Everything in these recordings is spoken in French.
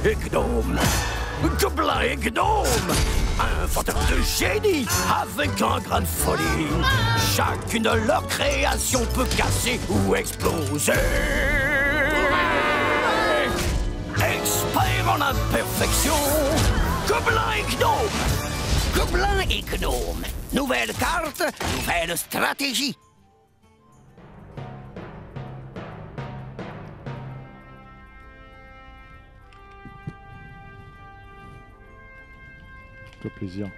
et Gnome. Gobelins et Gnomes, inventeurs de génie avec un grain de folie. Chacune de leurs créations peut casser ou exploser. Experts en imperfection, Gobelins et Gnomes. Gobelins et Gnomes, nouvelle carte, nouvelle stratégie. Toi plaisir.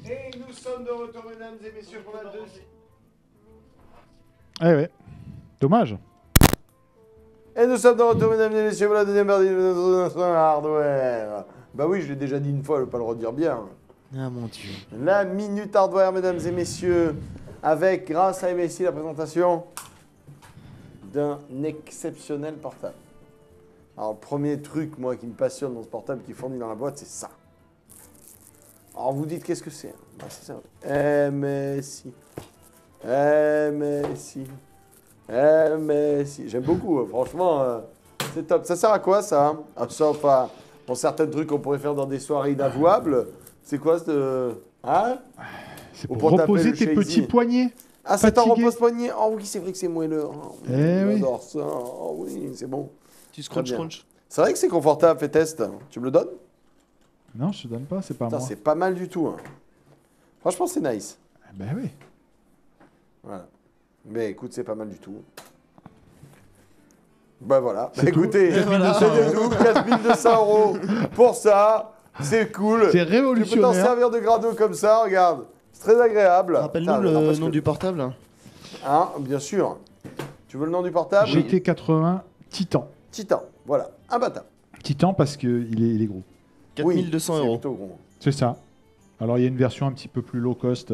Et nous sommes de retour, mesdames et messieurs, pour la deuxième. Eh ouais. Dommage. Et nous sommes de retour, mesdames et messieurs, pour la deuxième partie de notre hardware. Bah oui, je l'ai déjà dit une fois, je ne vais pas le redire bien. Ah mon dieu. La minute hardware, mesdames et messieurs, avec, grâce à MSI, la présentation d'un exceptionnel portable. Alors, le premier truc, moi, qui me passionne dans ce portable qui est fourni dans la boîte, c'est ça. Alors, vous dites, qu'est-ce que c'est? Bah, c'est ça. MSI. MSI. MSI. J'aime beaucoup, franchement, c'est top. Ça sert à quoi, ça? Sauf à, pour certains trucs qu'on pourrait faire dans des soirées inavouables. C'est quoi, ce... Hein? C'est pour reposer tes petits poignets. Ah, c'est un repose-poignet. Oh oui, c'est vrai que c'est moelleux. Oh, j'adore ça. Oh oui, c'est bon. Tu scrunch. C'est vrai que c'est confortable, fais test. Tu me le donnes? Non, je te donne pas, c'est pas moi. C'est pas mal du tout. Hein. Franchement, c'est nice. Ben oui. Voilà. Mais écoute, c'est pas mal du tout. Bah voilà. Bah, Tout. écoutez, c'est tout. 4200 € pour ça. C'est cool. C'est Tu peux t'en révolutionnaire. servir de grado comme ça, regarde. C'est très agréable. Rappelle-nous le nom du portable. Hein, bien sûr. Tu veux le nom du portable? GT80 Titan. Titan, voilà. Imbattable. Titan parce qu'il est gros. 4200 c'est €. plutôt gros. C'est ça. Alors il y a une version un petit peu plus low cost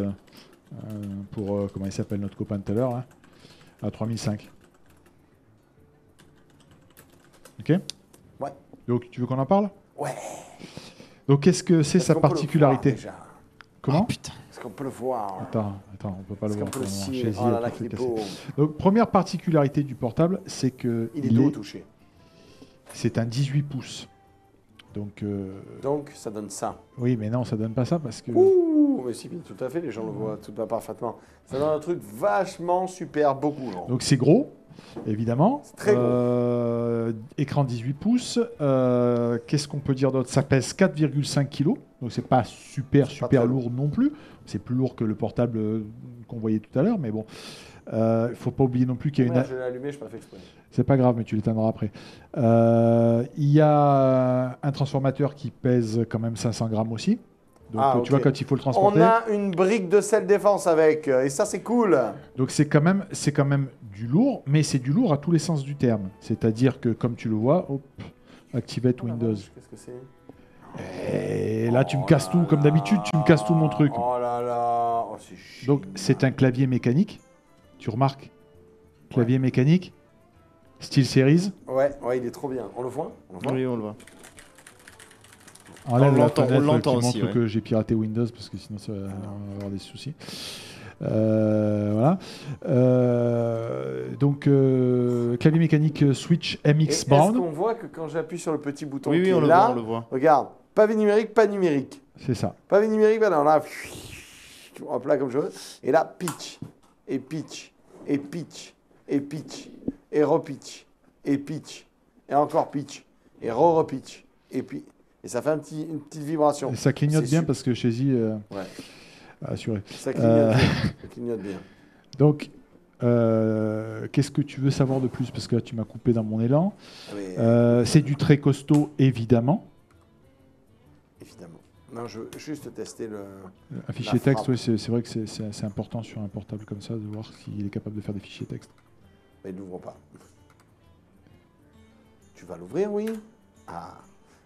pour, comment il s'appelle notre copain de tout à l'heure, hein, à 3005. Ok? Ouais. Donc tu veux qu'on en parle? Ouais. Donc qu'est-ce que c'est Est-ce sa qu'on peut le particularité? voir, déjà Comment? Putain. Est-ce qu'on peut le voir? Attends, on peut pas le Est-ce voir. qu'on peut le pour le moment. scier? Chez Oh là Zi, là, tout qu'il est fait casser. beau. Donc première particularité du portable, c'est que Il est doux au toucher. c'est un 18 pouces. Donc ça donne ça. oui, mais non, ça donne pas ça parce que Ouh, mais si, tout à fait, les gens le voient tout pas parfaitement. Ça donne un truc vachement super, beaucoup. Genre. donc c'est gros, évidemment. C'est très gros. Écran 18 pouces. Qu'est-ce qu'on peut dire d'autre? Ça pèse 4,5 kg. Donc c'est pas super très lourd non plus. C'est plus lourd que le portable qu'on voyait tout à l'heure, mais bon. Il faut pas oublier non plus qu'il y a une... Je l'ai allumé, je n'ai pas fait exprès. C'est pas grave, mais tu l'éteindras après. Il y a un transformateur qui pèse quand même 500 grammes aussi. Donc tu vois, quand il faut le transporter... On a une brique de selle défense avec, et ça c'est cool. Donc c'est quand même du lourd, mais c'est du lourd à tous les sens du terme. C'est-à-dire que, comme tu le vois, hop, Activate Windows. Qu'est-ce que c'est? Et là, tu me casses tout, comme d'habitude, tu me casses tout mon truc. Oh là là, oh, c'est chiant. Donc c'est un clavier mécanique. Tu remarques? Clavier mécanique, style Series. Ouais, il est trop bien. On le voit? Oui, on le voit. Enlève la l'entend, fenêtre on l'entend qui aussi, montre ouais. que j'ai piraté Windows parce que sinon ça va avoir des soucis. Voilà. Donc clavier mécanique Switch MX Est-ce Bound. qu'on voit que quand j'appuie sur le petit bouton Oui, qui on est le là, voit, on le voit. regarde, pavé numérique, pas numérique. C'est ça. Pavé numérique, ben non, là, hop là comme je veux. Et là, pitch, et pitch, et pitch, et pitch, et repitch, et pitch, et encore pitch, et re-repitch, et puis... Et ça fait une petite vibration. Et ça clignote C'est bien super. parce que chez Zi, Ouais. assuré. Ça clignote bien. Ça clignote bien. Donc, qu'est-ce que tu veux savoir de plus? Parce que là, tu m'as coupé dans mon élan. Mais, C'est du très costaud, évidemment. évidemment. Non, je veux juste tester le... Un fichier texte, frappe. oui, c'est vrai que c'est important sur un portable comme ça de voir s'il est capable de faire des fichiers texte. Mais il n'ouvre pas. Tu vas l'ouvrir, oui? Ah.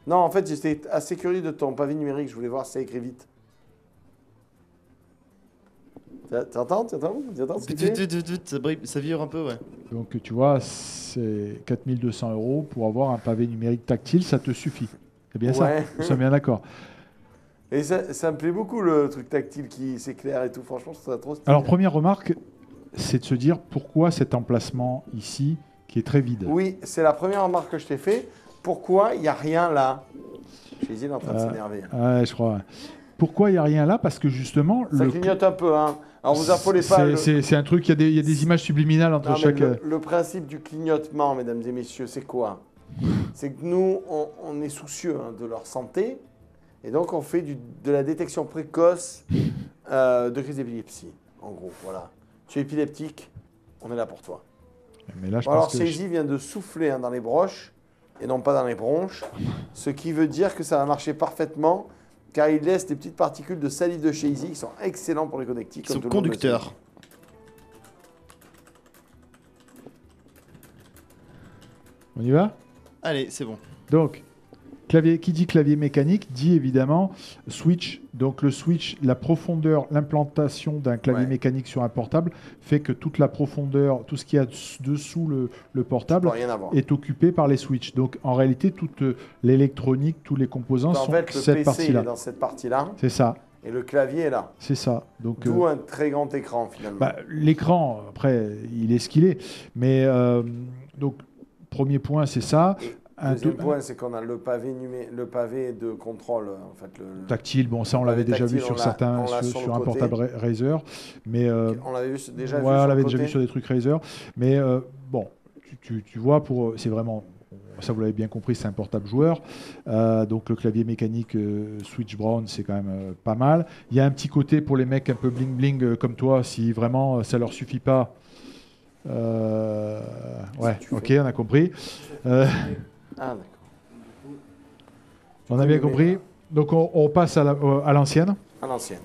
Non, en fait, j'étais assez curieux de ton pavé numérique. Je voulais voir si ça écrit vite. Tu entends ce que tu fais? Ça vibre un peu, ouais. Donc tu vois, c'est 4200 € pour avoir un pavé numérique tactile, ça te suffit. C'est bien ça, nous sommes bien d'accord. Et ça me plaît beaucoup le truc tactile qui s'éclaire et tout, franchement, c'est trop stylé. Alors première remarque, c'est de se dire pourquoi cet emplacement ici qui est très vide. Oui, c'est la première remarque que je t'ai fait. Pourquoi il n'y a rien là? J'ai est en train de s'énerver. Ouais, je crois. Pourquoi il n'y a rien là? Parce que justement... Ça clignote un peu, hein. Alors vous affolez pas. C'est un truc, il y a des images subliminales entre chaque... Le principe du clignotement, mesdames et messieurs, c'est quoi? C'est que nous, on est soucieux de leur santé. Et donc, on fait de la détection précoce de crise d'épilepsie. En gros, voilà. Tu es épileptique, on est là pour toi. Mais là, alors, Seizi vient de souffler dans les broches et non pas dans les bronches. Ce qui veut dire que ça va marcher parfaitement car il laisse des petites particules de salive de Seizi qui sont excellents pour les connectiques. Ils sont conducteurs. On y va? Allez, c'est bon. Donc, clavier, qui dit clavier mécanique dit évidemment switch. Donc le switch, la profondeur, l'implantation d'un clavier mécanique sur un portable fait que toute la profondeur, tout ce qu'il y a dessous le portable est occupé par les switches. Donc en réalité, toute l'électronique, tous les composants sont cette partie-là. Dans cette partie-là. C'est ça. Et le clavier est là. C'est ça. D'où un très grand écran finalement. L'écran, après, il est ce qu'il est. Mais donc, premier point, c'est ça. Deuxième point, c'est qu'on a le pavé de contrôle, en fait, le tactile. Bon, ça, on l'avait déjà vu sur certains, sur un portable Razer, mais on l'avait déjà vu. On l'avait déjà vu sur des trucs Razer, mais bon, tu vois, c'est vraiment, ça vous l'avez bien compris, c'est un portable joueur. Donc le clavier mécanique Switch Brown, c'est quand même pas mal. Il y a un petit côté pour les mecs un peu bling bling comme toi, si vraiment ça leur suffit pas. Ouais, ok, on a compris. Ah, d'accord. On a bien compris. Donc, on passe à l'ancienne. À l'ancienne.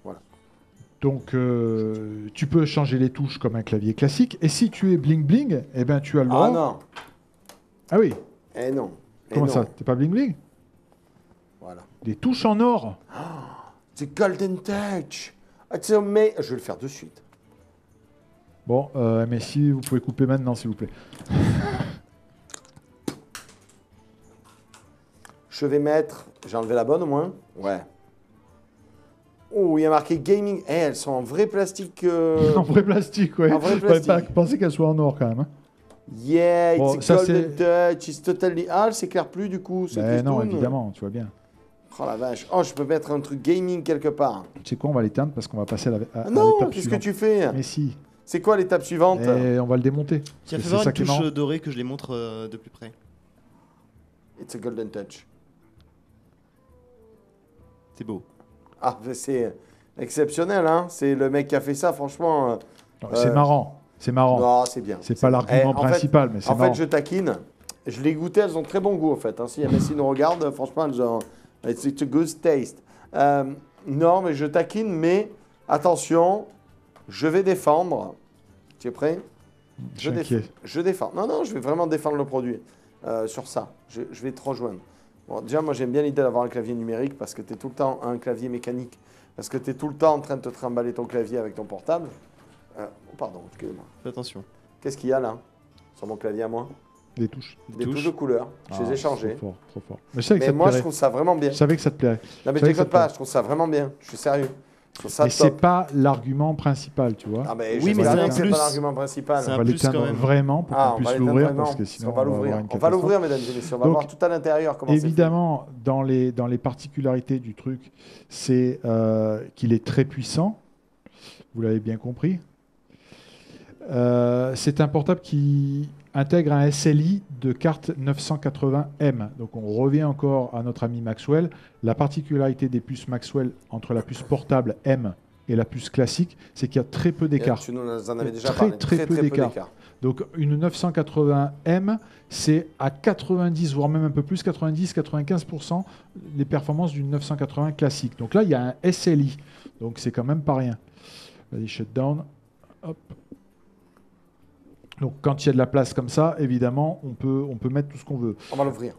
Voilà. Donc, tu peux changer les touches comme un clavier classique. Et si tu es bling bling, eh ben, tu as le droit. Ah non. Ah oui. Eh non. Comment ça? T'es pas bling bling? Voilà. Des touches en or. C'est Golden Touch. Mais je vais le faire de suite. Bon, mais si vous pouvez couper maintenant, s'il vous plaît. Je vais mettre... J'ai enlevé la bonne au moins. Ouais. Oh, il y a marqué gaming. Eh, elles sont en vrai plastique. En vrai plastique, ouais. En vrai plastique. Pas penser qu'elles soient en or quand même. Hein. Yeah, bon, it's golden touch, it's totally... Ah, elle s'éclaire plus du coup. Non, évidemment, tu vois bien. Oh la vache. Oh, je peux mettre un truc gaming quelque part. Tu sais quoi, on va l'éteindre parce qu'on va passer à l'étape suivante. Non, qu'est-ce que tu fais? Mais si. C'est quoi l'étape suivante? Et on va le démonter. Tiens, fais voir une touche dorée que je les montre de plus près. It's a golden touch. C'est beau. Ah, c'est exceptionnel, hein. C'est le mec qui a fait ça, franchement. C'est marrant. C'est marrant. Non, c'est bien. C'est pas l'argument principal, mais c'est marrant. En fait, je taquine. Je l'ai goûté, elles ont très bon goût, en fait. Hein. Si MSI nous regarde, franchement, elles ont... It's a good taste. Non, mais je taquine, mais attention, je vais défendre. Tu es prêt? Je défends. Non, je vais vraiment défendre le produit sur ça. Je vais te rejoindre. Bon, déjà, moi, j'aime bien l'idée d'avoir un clavier numérique parce que tu es tout le temps un clavier mécanique. Parce que tu es tout le temps en train de te trimballer ton clavier avec ton portable. Pardon, excusez-moi. Fais attention. Qu'est-ce qu'il y a là sur mon clavier à moi? Des touches. Des touches de couleur. Je les ai changées. Trop fort. Mais moi, je trouve ça vraiment bien. Je savais que ça te plairait. Non, mais je déconne pas. Je trouve ça vraiment bien. Je suis sérieux. Mais c'est pas l'argument principal, tu vois. Ah mais oui, mais c'est pas l'argument principal. On va l'éteindre vraiment pour qu'on puisse l'ouvrir parce que sinon on va l'ouvrir, mesdames et messieurs. On va voir tout à l'intérieur comment c'est fait. Évidemment, dans les particularités du truc, c'est qu'il est très puissant. Vous l'avez bien compris. C'est un portable qui intègre un SLI de carte 980M. Donc on revient encore à notre ami Maxwell. La particularité des puces Maxwell entre la puce portable M et la puce classique, c'est qu'il y a très peu d'écart. Tu nous en avais déjà parlé. Très peu d'écart. Donc une 980M, c'est à 90, voire même un peu plus, 90-95% les performances d'une 980 classique. Donc là, il y a un SLI. Donc c'est quand même pas rien. Vas-y, shutdown. Hop. Donc, quand il y a de la place comme ça, évidemment, on peut mettre tout ce qu'on veut. On va l'ouvrir.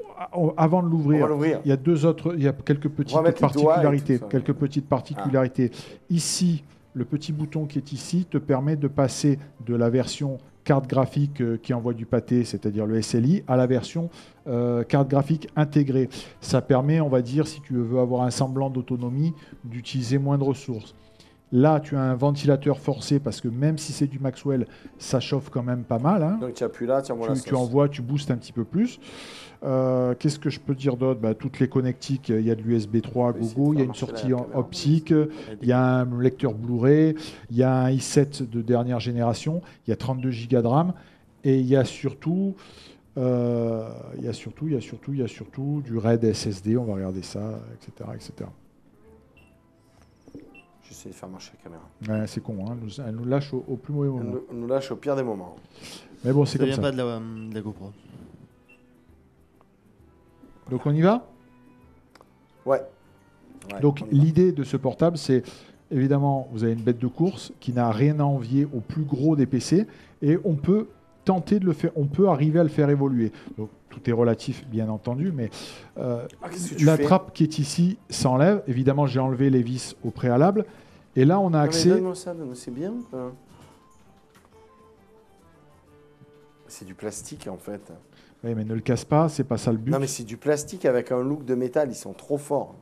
Avant de l'ouvrir, il y a quelques petites particularités. Ici, le petit bouton qui est ici te permet de passer de la version carte graphique qui envoie du pâté, c'est-à-dire le SLI, à la version carte graphique intégrée. Ça permet, on va dire, si tu veux avoir un semblant d'autonomie, d'utiliser moins de ressources. Là, tu as un ventilateur forcé parce que même si c'est du Maxwell, ça chauffe quand même pas mal. Hein. Donc tu appuies là, tu envoies la sauce. Tu envoies, tu boostes un petit peu plus. Qu'est-ce que je peux dire d'autre? Toutes les connectiques, il y a de l'USB 3 à gogo, il y a une sortie optique, il y a un lecteur Blu-ray, il y a un i7 de dernière génération, il y a 32 Go de RAM et il y a surtout du RAID SSD, on va regarder ça, etc. J'essaie de faire marcher la caméra. Ouais, c'est con, hein. Elle nous lâche au plus mauvais moment. Elle nous lâche au pire des moments. Mais bon, c'est comme ça. Ça vient pas de la GoPro. Donc on y va? Ouais. Donc l'idée de ce portable, c'est évidemment, vous avez une bête de course qui n'a rien à envier au plus gros des PC et on peut tenter de le faire, on peut arriver à le faire évoluer. Donc tout est relatif, bien entendu, mais la trappe qui est ici s'enlève. Évidemment, j'ai enlevé les vis au préalable. Et là, on a accès... Donne-moi ça, c'est bien. C'est du plastique, en fait. Oui, mais ne le casse pas, c'est pas ça le but. Non, mais c'est du plastique avec un look de métal, ils sont trop forts.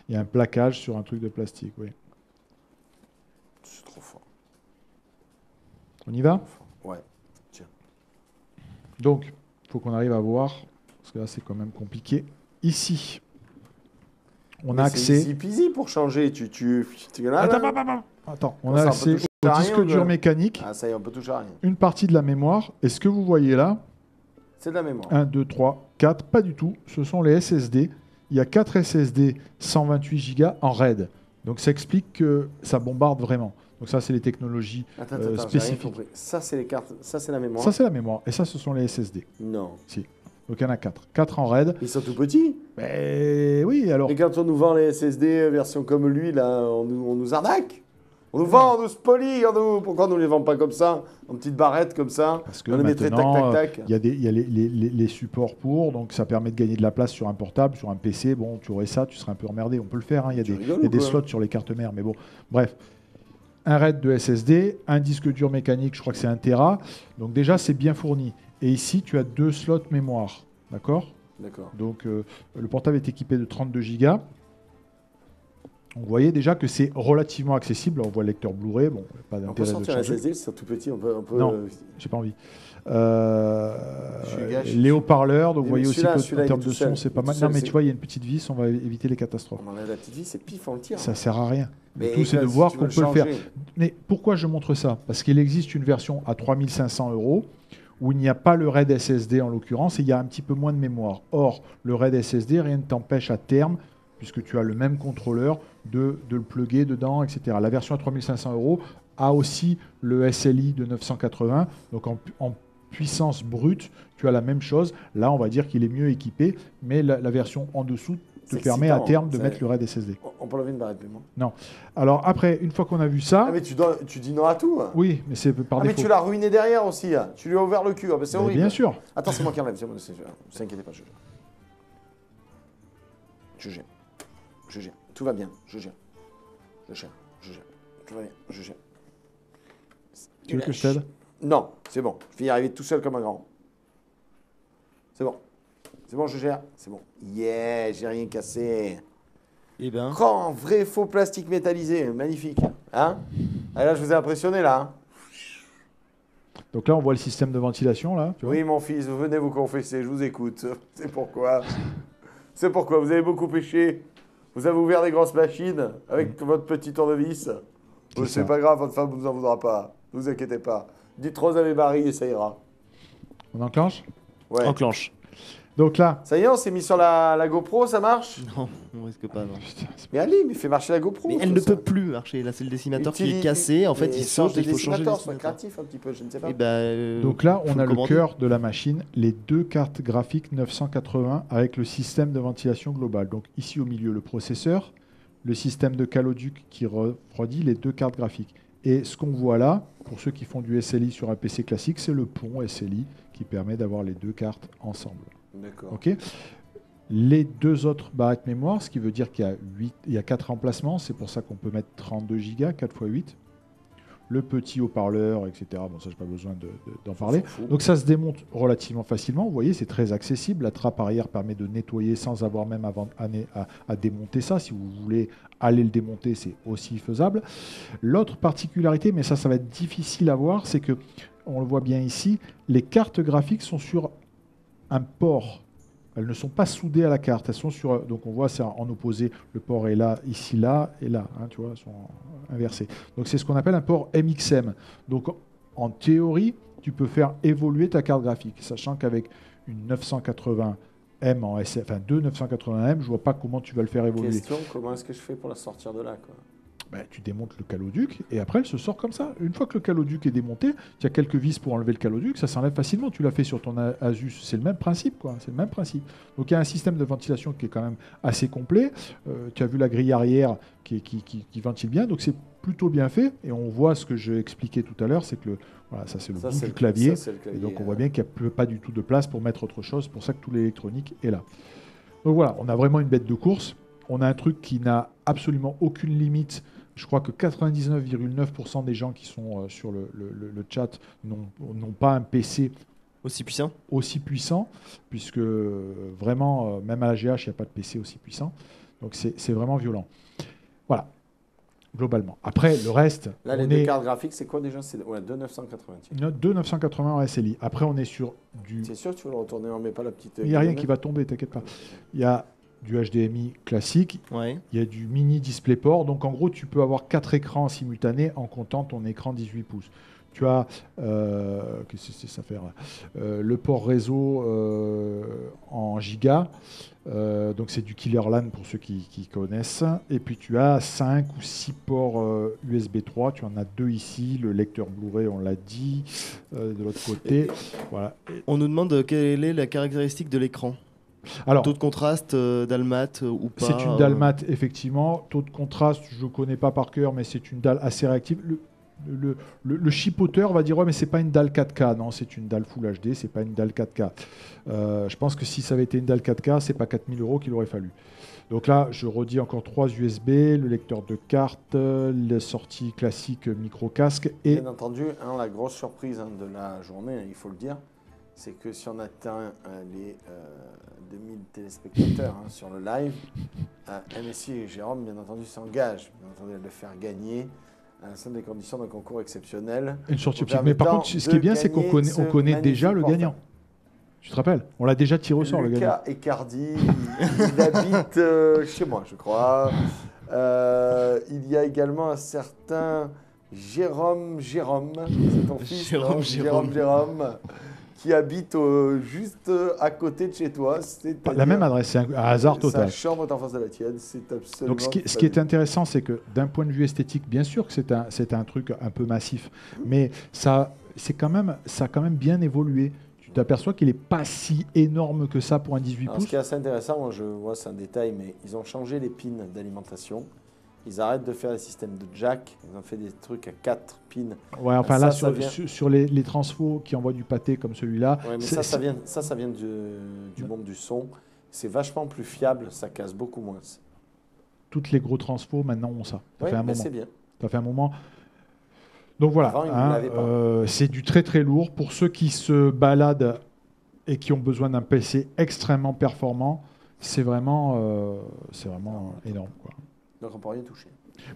Il y a un plaquage sur un truc de plastique, oui. C'est trop fort. On y va? Ouais, tiens. Donc, il faut qu'on arrive à voir, parce que là, c'est quand même compliqué. Ici, on a accès... C'est easy peasy pour changer. Attends, on a accès au disque dur mécanique. Ah, ça y est, on peut toucher à rien. Une partie de la mémoire. Et ce que vous voyez là... C'est de la mémoire. 1, 2, 3, 4, pas du tout. Ce sont les SSD. Il y a 4 SSD 128 Go en RAID. Donc ça explique que ça bombarde vraiment. Donc ça, c'est les technologies spécifiques. Ça, c'est les cartes. Ça, c'est la mémoire. Ça, c'est la mémoire. Et ça, ce sont les SSD. Non. Si. Donc il y en a 4. 4 en RAID. Ils sont tout petits. Mais oui, alors... Et quand on nous vend les SSD version comme lui, là, on nous arnaque. On nous vend, on nous spolie. Pourquoi on ne les vend pas comme ça, en petites barrettes comme ça? Parce que on les mettrait tac, tac, tac. Il y a les supports pour, donc ça permet de gagner de la place sur un portable, sur un PC. Bon, tu aurais ça, tu serais un peu emmerdé. On peut le faire, hein. Il y a des slots sur les cartes mères, mais bon, bref. Un RAID de SSD, un disque dur mécanique, je crois que c'est 1 Tera. Donc déjà, c'est bien fourni. Et ici, tu as 2 slots mémoire. D'accord? D'accord. Donc le portable est équipé de 32 Go. Vous voyez déjà que c'est relativement accessible. On voit le lecteur Blu-ray. Bon, pas d'intérêt. On peut sortir un SSD, c'est tout petit. On peut... Non, j'ai pas envie. Les haut-parleurs, donc vous voyez aussi qu'en termes de son, c'est pas mal. Non, mais tu vois, il y a une petite vis, on va éviter les catastrophes. On enlève la petite vis, c'est pif, on le tire. Ça sert à rien. Mais le tout, c'est de voir qu'on peut le faire. Mais pourquoi je montre ça? Parce qu'il existe une version à 3 500 € où il n'y a pas le RAID SSD en l'occurrence et il y a un petit peu moins de mémoire. Or, le RAID SSD, rien ne t'empêche à terme, puisque tu as le même contrôleur, de le plugger dedans, etc. La version à 3 500 € a aussi le SLI de 980, donc en puissance brute, tu as la même chose. Là, on va dire qu'il est mieux équipé, mais la version en dessous te permet à terme de mettre le RAID SSD. On peut lever une barrette, moi. Non. Alors après, une fois qu'on a vu ça... Ah mais tu dis non à tout. Hein. Oui, mais c'est par défaut. Mais tu l'as ruiné derrière aussi. Hein. Tu lui as ouvert le cul. Ah, c'est horrible. Bien sûr. Attends, c'est moi qui enlève. Ne vous inquiétez pas, je gère. Je gère. Tout va bien. Je gère. Tout va bien. Je gère. Tu veux que je t'aide? Non, c'est bon. Je vais y arriver tout seul comme un grand. C'est bon. C'est bon, je gère. C'est bon. Yeah, j'ai rien cassé. Eh ben. Grand, vrai, faux plastique métallisé. Magnifique. Hein? Ah, là, je vous ai impressionné, là. Hein? Donc là, on voit le système de ventilation, là. Tu vois, oui, mon fils, vous venez vous confesser. Je vous écoute. C'est pourquoi. C'est pourquoi. Vous avez beaucoup péché. Vous avez ouvert des grosses machines avec votre petit tournevis. C'est pas grave, votre femme ne vous en voudra pas. Ne vous inquiétez pas. Dites Rose avait Barry et ça ira. On enclenche? Ouais. Enclenche. Donc là... Ça y est, on s'est mis sur la GoPro, ça marche? Non, on risque pas, non. Putain, mais allez, mais fais marcher la GoPro. Mais elle ne peut plus marcher. Là, c'est le décimateur qui est cassé. En fait, il saute et il faut changer le dessinateur. Soit créatif un petit peu, je ne sais pas. Donc là, on a le cœur de la machine, les 2 cartes graphiques 980 avec le système de ventilation global. Donc ici au milieu, le processeur, le système de caloduc qui refroidit les 2 cartes graphiques. Et ce qu'on voit là, pour ceux qui font du SLI sur un PC classique, c'est le pont SLI qui permet d'avoir les 2 cartes ensemble. D'accord. Ok. les 2 autres barrettes mémoire, ce qui veut dire qu'il y a 4 emplacements. C'est pour ça qu'on peut mettre 32 Go, 4 x 8. Le petit haut-parleur, etc. Bon, ça, je n'ai pas besoin d'en parler. Donc, ça se démonte relativement facilement. Vous voyez, c'est très accessible. La trappe arrière permet de nettoyer sans avoir même à démonter ça. Si vous voulez aller le démonter, c'est aussi faisable. L'autre particularité, mais ça va être difficile à voir, c'est que, on le voit bien ici, les cartes graphiques sont sur un port. Elles ne sont pas soudées à la carte. Elles sont sur. Donc on voit c'est en opposé. Le port est là, ici, là et là. Hein, tu vois, elles sont inversées. Donc c'est ce qu'on appelle un port MXM. Donc en théorie, tu peux faire évoluer ta carte graphique, sachant qu'avec une 980M en SF, enfin 980M, je vois pas comment tu vas le faire évoluer. Question, comment est-ce que je fais pour la sortir de là, quoi? Tu démontes le caloduc et après elle se sort comme ça. Une fois que le caloduc est démonté, tu as quelques vis pour enlever le caloduc, ça s'enlève facilement. Tu l'as fait sur ton Asus, c'est le même principe, quoi. C'est le même principe. Donc il y a un système de ventilation qui est quand même assez complet. Tu as vu la grille arrière qui ventile bien, donc c'est plutôt bien fait. Et on voit ce que j'ai expliqué tout à l'heure, c'est que voilà, ça c'est le bout du clavier. Et donc on voit bien qu'il n'y a pas du tout de place pour mettre autre chose. C'est pour ça que tout l'électronique est là. Donc voilà, on a vraiment une bête de course. On a un truc qui n'a absolument aucune limite. Je crois que 99,9% des gens qui sont sur le chat n'ont pas un PC aussi puissant, puisque vraiment, même à la GH, il n'y a pas de PC aussi puissant. Donc c'est vraiment violent. Voilà, globalement. Après, le reste... Là, les 2 cartes graphiques, c'est quoi déjà? C'est 2,980. 2,980 en SLI. Après, on est sur du... C'est sûr que tu veux le retourner, on ne met pas la petite... Il n'y a rien qui va tomber, t'inquiète pas. Il y a du HDMI classique, il y a du mini DisplayPort, donc en gros tu peux avoir 4 écrans simultanés en comptant ton écran 18 pouces. Tu as qu'est-ce que c'est ça faire le port réseau en giga, donc c'est du Killer LAN pour ceux qui connaissent, et puis tu as 5 ou 6 ports USB 3, tu en as 2 ici, le lecteur Blu-ray on l'a dit, de l'autre côté. Voilà. On nous demande quelle est la caractéristique de l'écran. Alors, taux de contraste, Dalmat ou pas? C'est une Dalmat, effectivement. Taux de contraste, je ne connais pas par cœur, mais c'est une dalle assez réactive. Le chipoteur va dire ouais, mais c'est pas une dalle 4K. Non, c'est une dalle Full HD, c'est pas une dalle 4K. Je pense que si ça avait été une dalle 4K, c'est pas 4 000 € qu'il aurait fallu. Donc là, je redis encore 3 USB, le lecteur de carte, la sortie classique micro casque et... Bien entendu, la grosse surprise de la journée, il faut le dire, c'est que si on atteint les 2000 téléspectateurs sur le live, MSI et Jérôme, bien entendu, s'engagent à le faire gagner. C'est une des conditions d'un concours exceptionnel. Une sortie optique. Mais par contre, ce qui est bien, c'est qu'on connaît déjà le gagnant. Tu te rappelles? On l'a déjà tiré au sort, le gagnant. Lucas Ecardi, il habite chez moi, je crois. Il y a également un certain Jérôme, c'est ton fils, Jérôme, qui habite juste à côté de chez toi. La même adresse, c'est un hasard total. Sa chambre est en face de la tienne, c'est absolument... Donc ce qui est intéressant, c'est que d'un point de vue esthétique, bien sûr que c'est un truc un peu massif, mais ça a quand même bien évolué. Tu t'aperçois qu'il n'est pas si énorme que ça pour un 18 pouces. Ce qui est assez intéressant, moi je vois, c'est un détail, mais ils ont changé les pins d'alimentation. Ils arrêtent de faire des systèmes de jack. Ils ont fait des trucs à 4 pins. Ouais, enfin là, sur les transfos qui envoient du pâté comme celui-là. Ouais, mais ça vient du monde du son. C'est vachement plus fiable, ça casse beaucoup moins. Toutes les gros transfos maintenant ont ça. Ça fait un moment. C'est bien. Ça fait un moment. Donc voilà, c'est du très très lourd. Pour ceux qui se baladent et qui ont besoin d'un PC extrêmement performant, c'est vraiment énorme, quoi. Donc on ne peut rien toucher.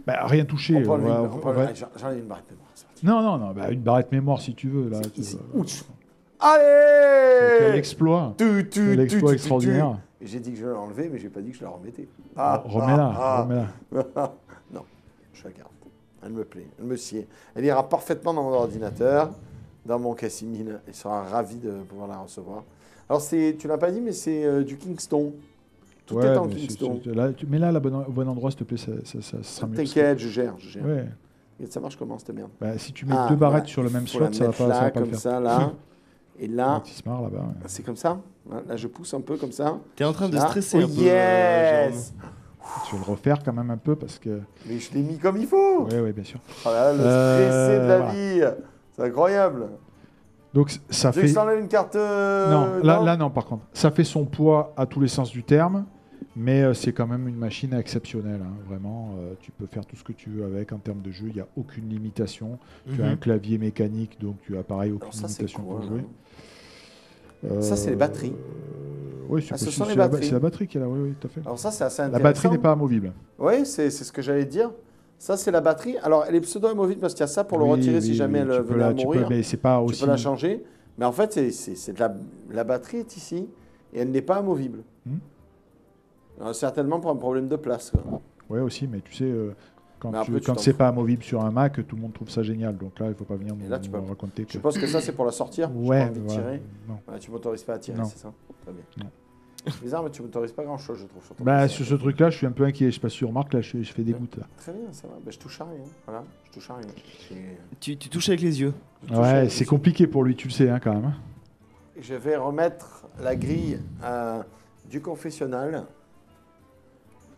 Rien toucher. J'en ai une barrette Non, mémoire. une barrette mémoire si tu veux. Là, Allez, quel exploit. Quel exploit extraordinaire. J'ai dit que je l'enlevais, mais je n'ai pas dit que je la remettais. Remets-la. Non, je la garde. Elle me plaît, elle me sied. Elle ira parfaitement dans mon ordinateur, dans mon K6000. Il sera ravi de pouvoir la recevoir. Alors, tu ne l'as pas dit, mais c'est du Kingston. Tout est en Kingston. Mets-la au bon endroit, s'il te plaît, ça sera mieux. T'inquiète, je gère. Ouais. Et ça marche comment, cette merde? Si tu mets 2 barrettes sur le même slot, ça va pas comme le faire. ça, là. Et là, là-bas. C'est comme ça. Là, je pousse un peu comme ça. T'es en train de stresser un peu. Yes. Tu vas le refaire quand même un peu parce que... Mais je l'ai mis comme il faut. Oui, bien sûr. Oh là, le stressé de la vie. C'est incroyable. Donc ça Tu veux que fait. je t'enlève une carte Non, là non, par contre. Ça fait son poids à tous les sens du terme, mais c'est quand même une machine exceptionnelle. Hein. Vraiment, tu peux faire tout ce que tu veux avec en termes de jeu. Il n'y a aucune limitation. Tu as un clavier mécanique, donc tu as pareil, aucune limitation pour jouer. Ça, c'est les batteries. Oui, c'est ce possible. sont les batteries. C'est la batterie qui est là, oui, tout à fait. Alors ça, c'est assez intéressant. La batterie n'est pas amovible. Oui, c'est ce que j'allais dire. Ça, c'est la batterie. Alors, elle est pseudo-amovible parce qu'il y a ça pour le retirer si jamais elle venait à mourir. Mais c'est pas aussi... Tu peux la changer. Mais en fait, la batterie est ici et elle n'est pas amovible. Certainement pour un problème de place. Oui, aussi, mais tu sais, quand après, c'est pas amovible sur un Mac, tout le monde trouve ça génial. Donc là, il ne faut pas venir nous raconter que... Je pense que ça, c'est pour la sortir. Ouais, de tirer. Non. Ouais, tu m'autorises pas à tirer, c'est ça? Très bien. Non. C'est bizarre, mais tu m'autorises pas grand-chose, je trouve. Sur ce truc-là, je suis un peu inquiet. Je sais pas si tu remarques, là, je fais des gouttes. Là. Très bien, ça va. Je touche à rien. Voilà, je touche à rien. Tu touches avec les yeux. Ouais, c'est compliqué pour lui, tu le sais, hein, quand même. Je vais remettre la grille du confessionnal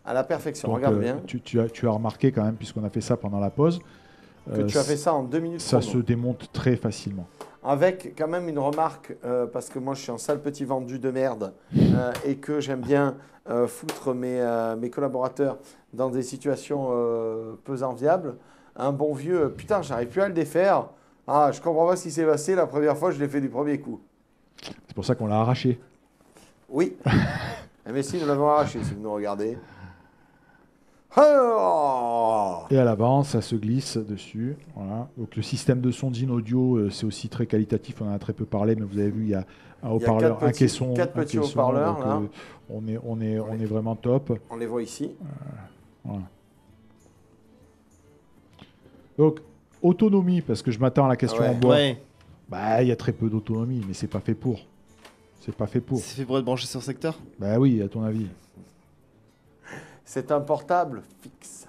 à la perfection. Donc, regarde bien. Tu as remarqué quand même, puisqu'on a fait ça pendant la pause, que tu as fait ça en 2 minutes. Ça se démonte très facilement. Avec quand même une remarque, parce que moi je suis un sale petit vendu de merde et que j'aime bien foutre mes collaborateurs dans des situations peu enviables. Un bon vieux, putain, j'arrive plus à le défaire. Ah, je comprends pas ce qui s'est passé. La première fois, je l'ai fait du premier coup. C'est pour ça qu'on l'a arraché. Oui. Mais si, nous l'avons arraché, si vous nous regardez. Oh et à l'avant, ça se glisse dessus. Voilà. Donc le système de son d'in-audio, c'est aussi très qualitatif. On en a très peu parlé, mais vous avez vu, il y a un haut-parleur, un caisson. 4 petits haut-parleurs. Donc, on est vraiment top. On les voit ici. Voilà. Donc, autonomie, parce que je m'attends à la question en bois. Ouais. Bah, il y a très peu d'autonomie, mais c'est pas fait pour. C'est pas fait pour. C'est fait pour être branché sur secteur? Bah oui, à ton avis. C'est un portable fixe.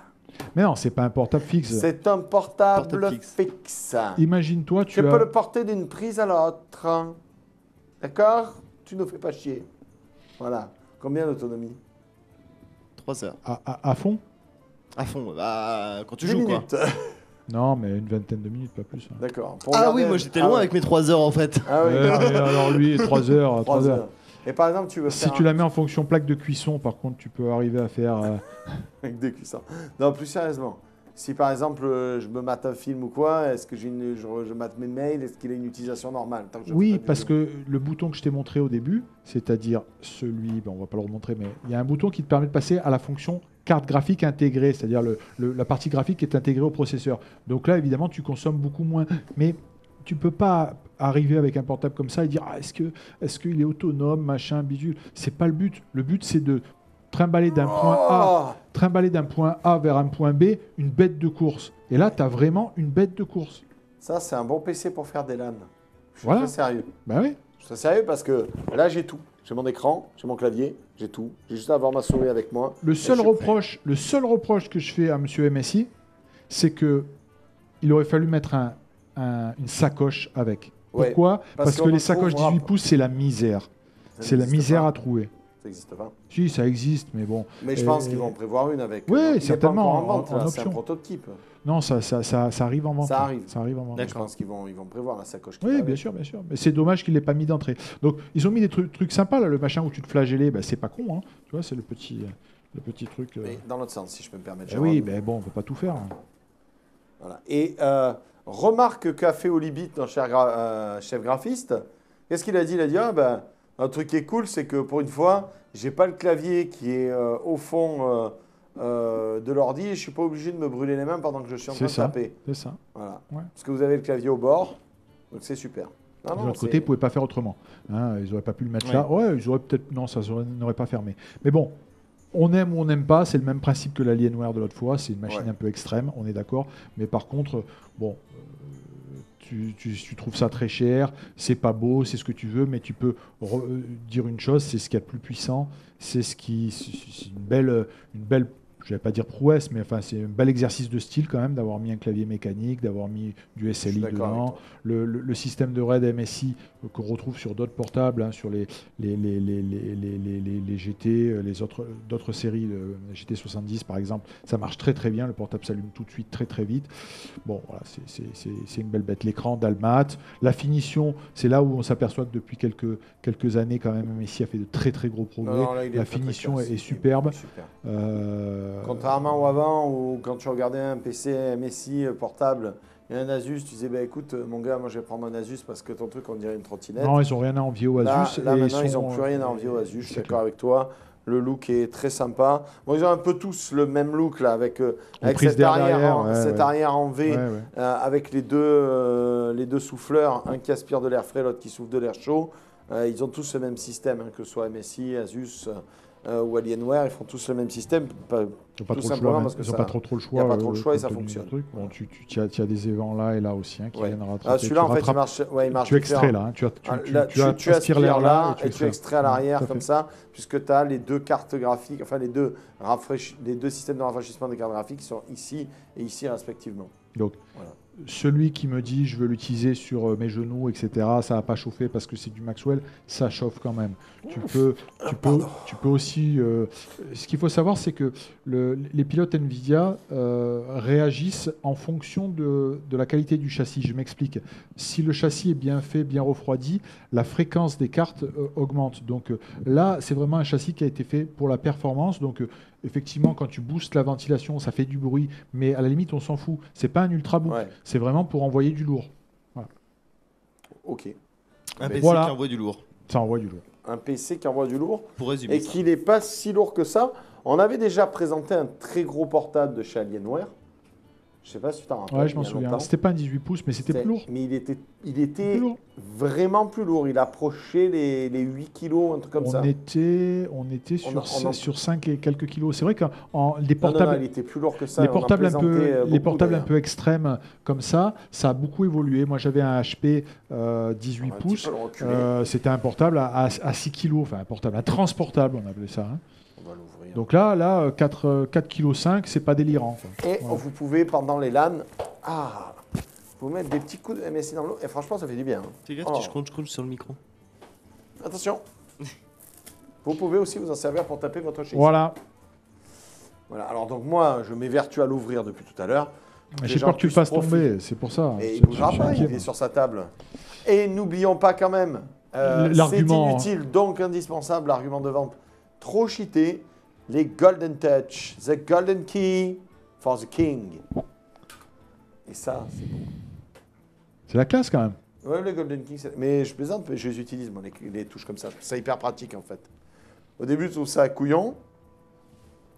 Mais non, c'est pas un portable fixe. C'est un portable fixe. Imagine-toi, tu peux le porter d'une prise à l'autre. D'accord? Tu nous fais pas chier. Voilà. Combien d'autonomie? 3 heures. À fond? À fond. Bah, quand tu 10 joues, minutes. quoi. Non, mais une vingtaine de minutes, pas plus. Hein. D'accord. Oui, moi j'étais loin avec mes 3 heures en fait. Ah oui. Alors lui, 3 heures. 3 heures. Et par exemple, tu veux faire. Si tu la mets en fonction plaque de cuisson, par contre, tu peux arriver à faire. Avec des cuissons. Non, plus sérieusement. Si par exemple, je me mate un film ou quoi, est-ce que je mate mes mails, est-ce qu'il a une utilisation normale? Oui, parce que le bouton que je t'ai montré au début, c'est-à-dire celui, on va pas le remontrer, mais il y a un bouton qui te permet de passer à la fonction carte graphique intégrée, c'est-à-dire la partie graphique est intégrée au processeur. Donc là, évidemment, tu consommes beaucoup moins. Mais tu peux pas arriver avec un portable comme ça et dire est-ce qu'il est autonome, machin, bidule. C'est pas le but. Le but, c'est de trimballer d'un point A vers un point B une bête de course. Et là, tu as vraiment une bête de course. Ça, c'est un bon PC pour faire des LAN. Je suis voilà. très sérieux. Ben oui. Je suis très sérieux parce que là, j'ai tout. J'ai mon écran, j'ai mon clavier, j'ai tout. J'ai juste à avoir ma souris avec moi. Le seul reproche que je fais à monsieur MSI, c'est que il aurait fallu mettre une sacoche avec. Pourquoi? Parce que les sacoches 18 pouces, c'est la misère. C'est la misère à trouver. Ça n'existe pas. Si, ça existe, mais bon. Mais je pense qu'ils vont en prévoir une avec. Oui, certainement. En vente, en c'est un prototype. Non, ça arrive en vente. Ça arrive. Ça arrive en vente. Je pense qu'ils vont prévoir la sacoche. Oui, bien sûr, bien sûr. Mais c'est dommage qu'ils ne l'aient pas mis d'entrée. Donc, ils ont mis des trucs sympas, là. Le machin où tu te flagellais, c'est pas con. Hein. Tu vois, c'est le petit truc. Mais dans l'autre sens, si je peux me permettre. Oui, mais bon, on ne peut pas tout faire. Hein. Voilà. Et remarque qu'a fait Olibit, notre chef graphiste. Qu'est-ce qu'il a dit? Il a dit un truc qui est cool, c'est que pour une fois, j'ai pas le clavier qui est au fond de l'ordi et je suis pas obligé de me brûler les mains pendant que je suis en train de taper. C'est ça. Voilà. Ouais. Parce que vous avez le clavier au bord, donc c'est super. De l'autre côté, ils ne pouvaient pas faire autrement. Hein, ils n'auraient pas pu le mettre là. Ouais, ils auraient peut-être. Non, ça n'aurait pas fermé. Mais bon, on aime ou on n'aime pas. C'est le même principe que l'Alienware de l'autre fois. C'est une machine un peu extrême, on est d'accord. Mais par contre, bon. Tu trouves ça très cher, c'est pas beau, c'est ce que tu veux, mais tu peux dire une chose, c'est ce qu'il y a de plus puissant, c'est une belle je ne vais pas dire prouesse, mais enfin, c'est un bel exercice de style quand même d'avoir mis un clavier mécanique, d'avoir mis du SLI dedans. Le système de RAID MSI qu'on retrouve sur d'autres portables, hein, sur les GT, d'autres séries, GT70 par exemple, ça marche très très bien. Le portable s'allume tout de suite, très très vite. Bon, voilà, c'est une belle bête. L'écran Dalmat, la finition, c'est là où on s'aperçoit que depuis quelques années quand même, MSI a fait de très très gros progrès. Non, là, la finition est superbe. Super. Contrairement au avant, où quand tu regardais un PC MSI portable et un Asus, tu disais bah, écoute, mon gars, moi je vais prendre un Asus parce que ton truc, on dirait une trottinette. Non, ils n'ont rien à envier au Asus. Là maintenant, ils n'ont plus rien à envier au Asus, je suis d'accord avec toi. Le look est très sympa. Bon, ils ont un peu tous le même look là, avec cette arrière en V, avec les deux souffleurs, un qui aspire de l'air frais, l'autre qui souffle de l'air chaud. Ils ont tous le même système, hein, que ce soit MSI, Asus ou Alienware, ils font tous le même système. Tout simplement parce que ils n'ont pas trop le choix. Il n'y a pas trop le choix et ça fonctionne. Bon, tu as des évents là et là aussi, hein, qui viennent rattraper. Celui-là, en fait, il marche. Tu extrais là, hein, tu aspires l'air là et tu extrais à l'arrière comme ça, puisque tu as les deux cartes graphiques, enfin les deux systèmes de rafraîchissement des cartes graphiques qui sont ici et ici respectivement. Donc, voilà. Celui qui me dit je veux l'utiliser sur mes genoux, etc., ça va pas chauffer parce que c'est du Maxwell, ça chauffe quand même. Tu peux aussi. Ce qu'il faut savoir, c'est que les pilotes Nvidia réagissent en fonction de la qualité du châssis. Je m'explique. Si le châssis est bien fait, bien refroidi, la fréquence des cartes augmente. Donc là, c'est vraiment un châssis qui a été fait pour la performance. Donc effectivement, quand tu boostes la ventilation, ça fait du bruit, mais à la limite, on s'en fout. C'est pas un ultrabook, c'est vraiment pour envoyer du lourd. Voilà. Ok. Un PC qui envoie du lourd. Ça envoie du lourd. Un PC qui envoie du lourd. Pour résumer. Et qu'il n'est pas si lourd que ça. On avait déjà présenté un très gros portable de chez Alienware. Je ne sais pas si tu t'en rappelles. Ouais, je m'en souviens. C'était pas un 18 pouces, mais c'était plus lourd. Mais il était vraiment plus lourd. Il approchait les 8 kilos, un truc comme ça. On était sur 5 et quelques kilos. C'est vrai que les portables, il était plus lourd que ça. Les portables un peu extrêmes comme ça a beaucoup évolué. Moi, j'avais un HP 18 pouces. C'était un portable à 6 kilos. Enfin, un transportable, on appelait ça. Hein. On va l'ouvrir. Donc là 4,5 kg, c'est pas délirant. Quoi. Et vous pouvez, pendant les LAN, vous mettre des petits coups de MSI dans l'eau. Et franchement, ça fait du bien. Hein. Fais gaffe, tu crunch sur le micro. Attention. Vous pouvez aussi vous en servir pour taper votre châssis. Voilà. Alors donc moi, je m'évertue à l'ouvrir depuis tout à l'heure. J'ai peur que tu le fasses tomber, c'est pour ça. Et il ne bougera pas, il est sur sa table. Et n'oublions pas quand même, c'est inutile, donc indispensable, l'argument de vente trop cheaté, les Golden Touch, the Golden Key for the King. Et ça, c'est bon. C'est la classe quand même. Oui, les Golden Key, mais je plaisante, je les utilise, moi, les touches comme ça. C'est hyper pratique en fait. Au début, je trouve ça couillon.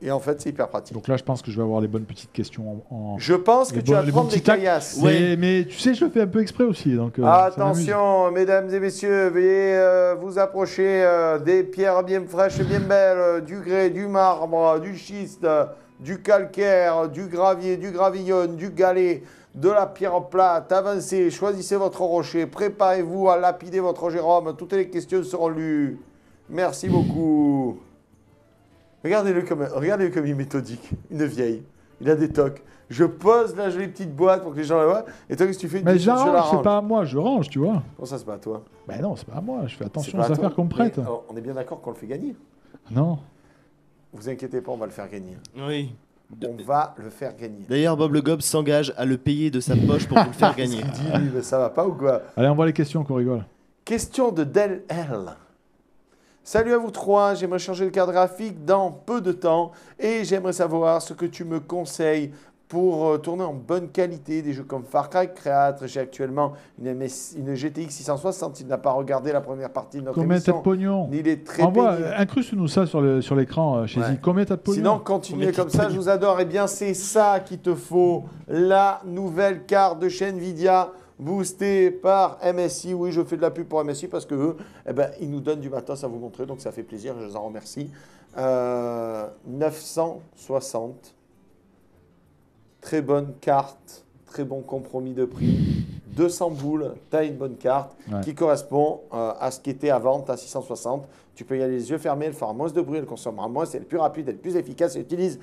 Et en fait, c'est hyper pratique. Donc là, je pense que je vais avoir les bonnes petites questions. Je pense que tu vas prendre des caillasses. Ouais. Mais tu sais, je le fais un peu exprès aussi. Donc, attention, mesdames et messieurs, veuillez vous approcher des pierres bien fraîches et bien belles, du grès, du marbre, du schiste, du calcaire, du gravier, du gravillon, du galet, de la pierre plate. Avancez, choisissez votre rocher, préparez-vous à lapider votre Jérôme. Toutes les questions seront lues. Merci beaucoup. Regardez-le comme il est méthodique. Une vieille. Il a des tocs. Je pose la jolie petite boîte pour que les gens la voient. Et toi, qu'est-ce que tu fais? Mais j'arrange, c'est pas à moi, je range, tu vois. Comment ça, c'est pas à toi? Ben non, c'est pas à moi. Je fais attention aux affaires qu'on me prête. On est bien d'accord qu'on le fait gagner? Non. Vous inquiétez pas, on va le faire gagner. Oui. On va le faire gagner. D'ailleurs, Bob Le Gob s'engage à le payer de sa poche pour vous le faire gagner. Il dit, mais ça va pas ou quoi? Allez, on voit les questions qu'on rigole. Question de Del L. Salut à vous trois, j'aimerais changer le carte graphique dans peu de temps et j'aimerais savoir ce que tu me conseilles pour tourner en bonne qualité des jeux comme Far Cry 4. J'ai actuellement une GTX 660, il n'a pas regardé la première partie de notre émission. Combien t'as de pognon? Il est très pénible. Incruste-nous ça sur l'écran chez Zi. Combien t'as de pognon? Sinon, continuez comme ça, je vous adore. Eh bien, c'est ça qu'il te faut, la nouvelle carte de chez Nvidia. Boosté par MSI. Oui, je fais de la pub pour MSI parce qu'eux, ils nous donnent du matos à vous montrer, donc ça fait plaisir, je les en remercie. 960. Très bonne carte, très bon compromis de prix. 200 boules, tu as une bonne carte qui correspond à ce qui était à vente à 660. Tu peux y aller les yeux fermés, elle fera moins de bruit, elle consommera moins, c'est plus rapide, elle est plus efficace et utilise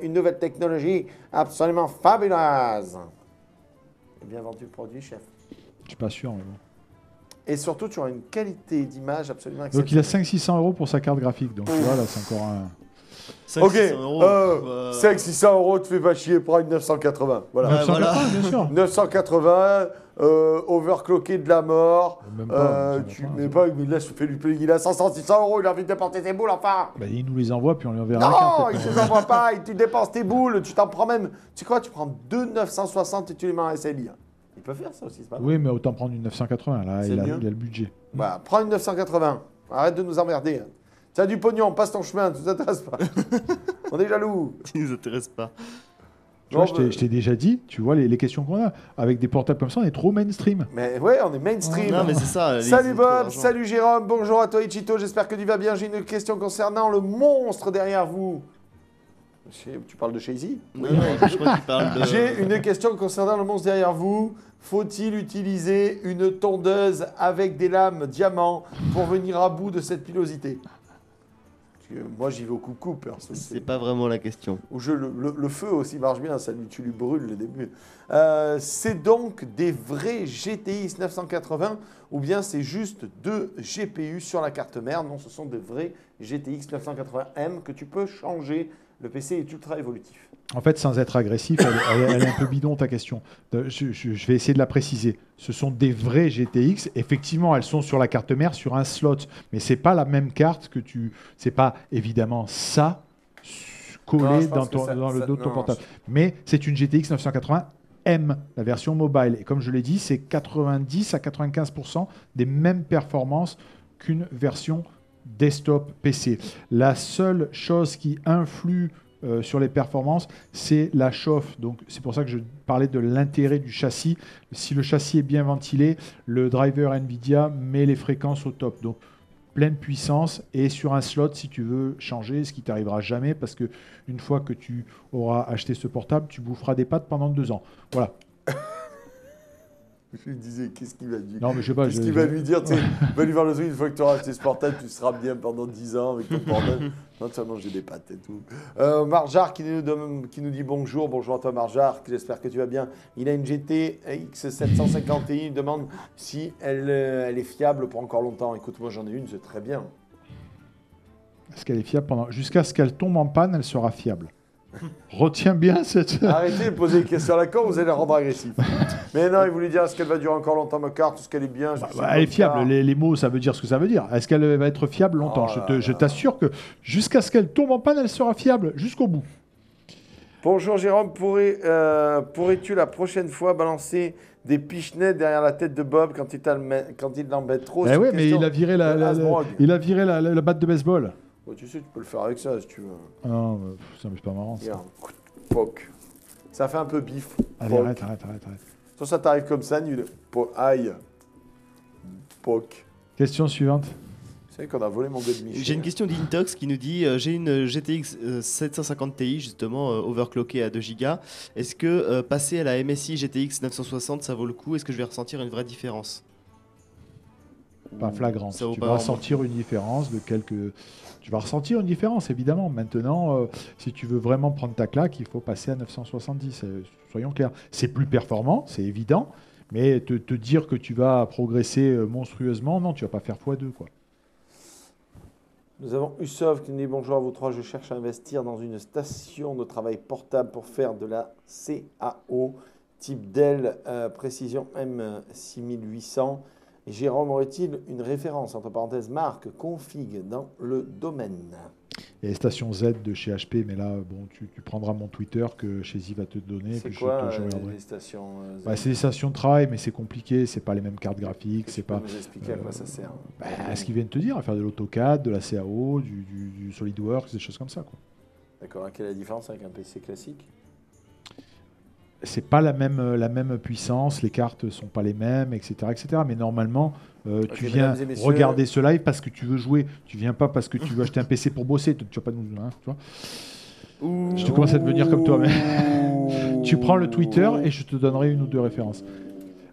une nouvelle technologie absolument fabuleuse. Bien vendu le produit, chef. Je suis pas sûr. Mais bon. Et surtout, tu auras une qualité d'image absolument exceptionnelle. Donc il a 500-600 € pour sa carte graphique. Donc tu vois, là, c'est encore un... 500-600 €, tu fais pas chier, prends une 980. Voilà. 980, bien sûr. 980, overclocké de la mort. Même pas, mais là, je fais lui payer. Il a 500-600 €, il a envie de dépenser ses boules, enfin. Bah, il nous les envoie, puis on lui enverra non, la carte. il ne les envoie pas, tu dépenses tes boules, tu t'en prends même. Tu sais quoi, tu prends 2 960 et tu les mets en SLI. Il peut faire ça aussi, c'est pas mal. Oui, mais autant prendre une 980, là, il a le budget. Bah, prends une 980, arrête de nous emmerder. Tu as du pognon, passe ton chemin, tu ne nous intéresses pas. On est jaloux. Tu nous intéresses pas. Tu vois, je t'ai déjà dit, tu vois, les questions qu'on a. Avec des portables comme ça, on est trop mainstream. Mais ouais, on est mainstream. Non, mais c'est ça. Salut Bob, salut Jérôme, bonjour à toi Ichito, j'espère que tu vas bien. J'ai une question concernant le monstre derrière vous. Tu parles de Shazy ? Non, je crois qu'il parle de... J'ai une question concernant le monstre derrière vous. Faut-il utiliser une tondeuse avec des lames diamants pour venir à bout de cette pilosité ? Moi, j'y vais au coupe-coupe. C'est pas vraiment la question. Le feu aussi marche bien, tu lui brûles le début. C'est donc des vrais GTX 980 ou bien c'est juste 2 GPU sur la carte mère ? Non, ce sont des vrais GTX 980M que tu peux changer. Le PC est ultra évolutif. En fait, sans être agressif, elle est un peu bidon ta question. Je vais essayer de la préciser. Ce sont des vrais GTX. Effectivement, elles sont sur la carte mère, sur un slot. Mais ce n'est pas la même carte que tu... Ce n'est pas évidemment ça collé dans le dos de ton portable. Mais c'est une GTX 980M, la version mobile. Et comme je l'ai dit, c'est 90 à 95% des mêmes performances qu'une version desktop PC. La seule chose qui influe sur les performances, c'est la chauffe. Donc c'est pour ça que je parlais de l'intérêt du châssis. Si le châssis est bien ventilé, le driver Nvidia met les fréquences au top. Donc pleine puissance et sur un slot si tu veux changer, ce qui t'arrivera jamais parce que une fois que tu auras acheté ce portable, tu boufferas des pâtes pendant 2 ans. Voilà. Je lui disais, qu'est-ce qu'il va dire ? Non, mais je sais pas. Qu'est-ce qu'il va lui dire ? Va lui voir le truc, une fois que tu auras acheté ce portable, tu seras bien pendant 10 ans avec ton portable. Non, tu vas manger des pâtes et tout. Marjar qui nous dit bonjour. Bonjour à toi, Marjar. J'espère que tu vas bien. Il a une GTX 750 Ti. Il demande si elle est fiable pour encore longtemps. Écoute, moi j'en ai une, c'est très bien. Est-ce qu'elle est fiable jusqu'à ce qu'elle tombe en panne, elle sera fiable. Retiens bien cette... Arrêtez de poser des questions à la con, vous allez la rendre agressif. Mais non, il voulait dire, est-ce qu'elle va durer encore longtemps ma carte ? Est-ce qu'elle est bien ? Elle est fiable, les mots ça veut dire ce que ça veut dire. Est-ce qu'elle va être fiable longtemps ? Je t'assure que jusqu'à ce qu'elle tombe en panne, elle sera fiable jusqu'au bout. Bonjour Jérôme, pourrais-tu la prochaine fois balancer des pichenettes derrière la tête de Bob quand il l'embête trop ? Oui, mais il a viré la batte de baseball. Oh, tu sais, tu peux le faire avec ça si tu veux. Ah non, c'est pas marrant. Ça. Poc. Ça fait un peu bif. Allez, arrête. Ça t'arrive comme ça, nul. Aïe. Poc. Question suivante. Vous savez qu'on a volé mon gars de Michel. J'ai une question d'Intox qui nous dit j'ai une GTX 750 Ti, justement, overclockée à 2 Go. Est-ce que passer à la MSI GTX 960, ça vaut le coup ? Est-ce que je vais ressentir une vraie différence ? Pas flagrante. Tu vas ressentir une différence de quelques... Tu vas ressentir une différence, évidemment. Maintenant, si tu veux vraiment prendre ta claque, il faut passer à 970. Soyons clairs. C'est plus performant, c'est évident. Mais te dire que tu vas progresser monstrueusement, non, tu vas pas faire x2, quoi. Nous avons Usov qui nous dit bonjour à vous trois. Je cherche à investir dans une station de travail portable pour faire de la CAO type Dell Précision M6800. Jérôme aurait-il une référence, entre parenthèses, marque, config dans le domaine ? Il y a les stations Z de chez HP, mais là, bon, tu prendras mon Twitter que Shazy va te donner. C'est quoi les stations Z ? C'est des stations de travail, mais c'est compliqué, c'est pas les mêmes cartes graphiques. Tu peux nous expliquer à quoi ça sert ? Ce qu'ils viennent te dire, à faire de l'AutoCAD, de la CAO, du SolidWorks, des choses comme ça, quoi. D'accord, quelle est la différence avec un PC classique ? C'est pas la même puissance, les cartes sont pas les mêmes, etc. Mais normalement, tu viens regarder ce live parce que tu veux jouer. Tu viens pas parce que tu veux acheter un PC pour bosser. Tu vas pas nous, hein, tu vois. Je te commence à devenir comme toi. Mais tu prends le Twitter et je te donnerai une ou deux références.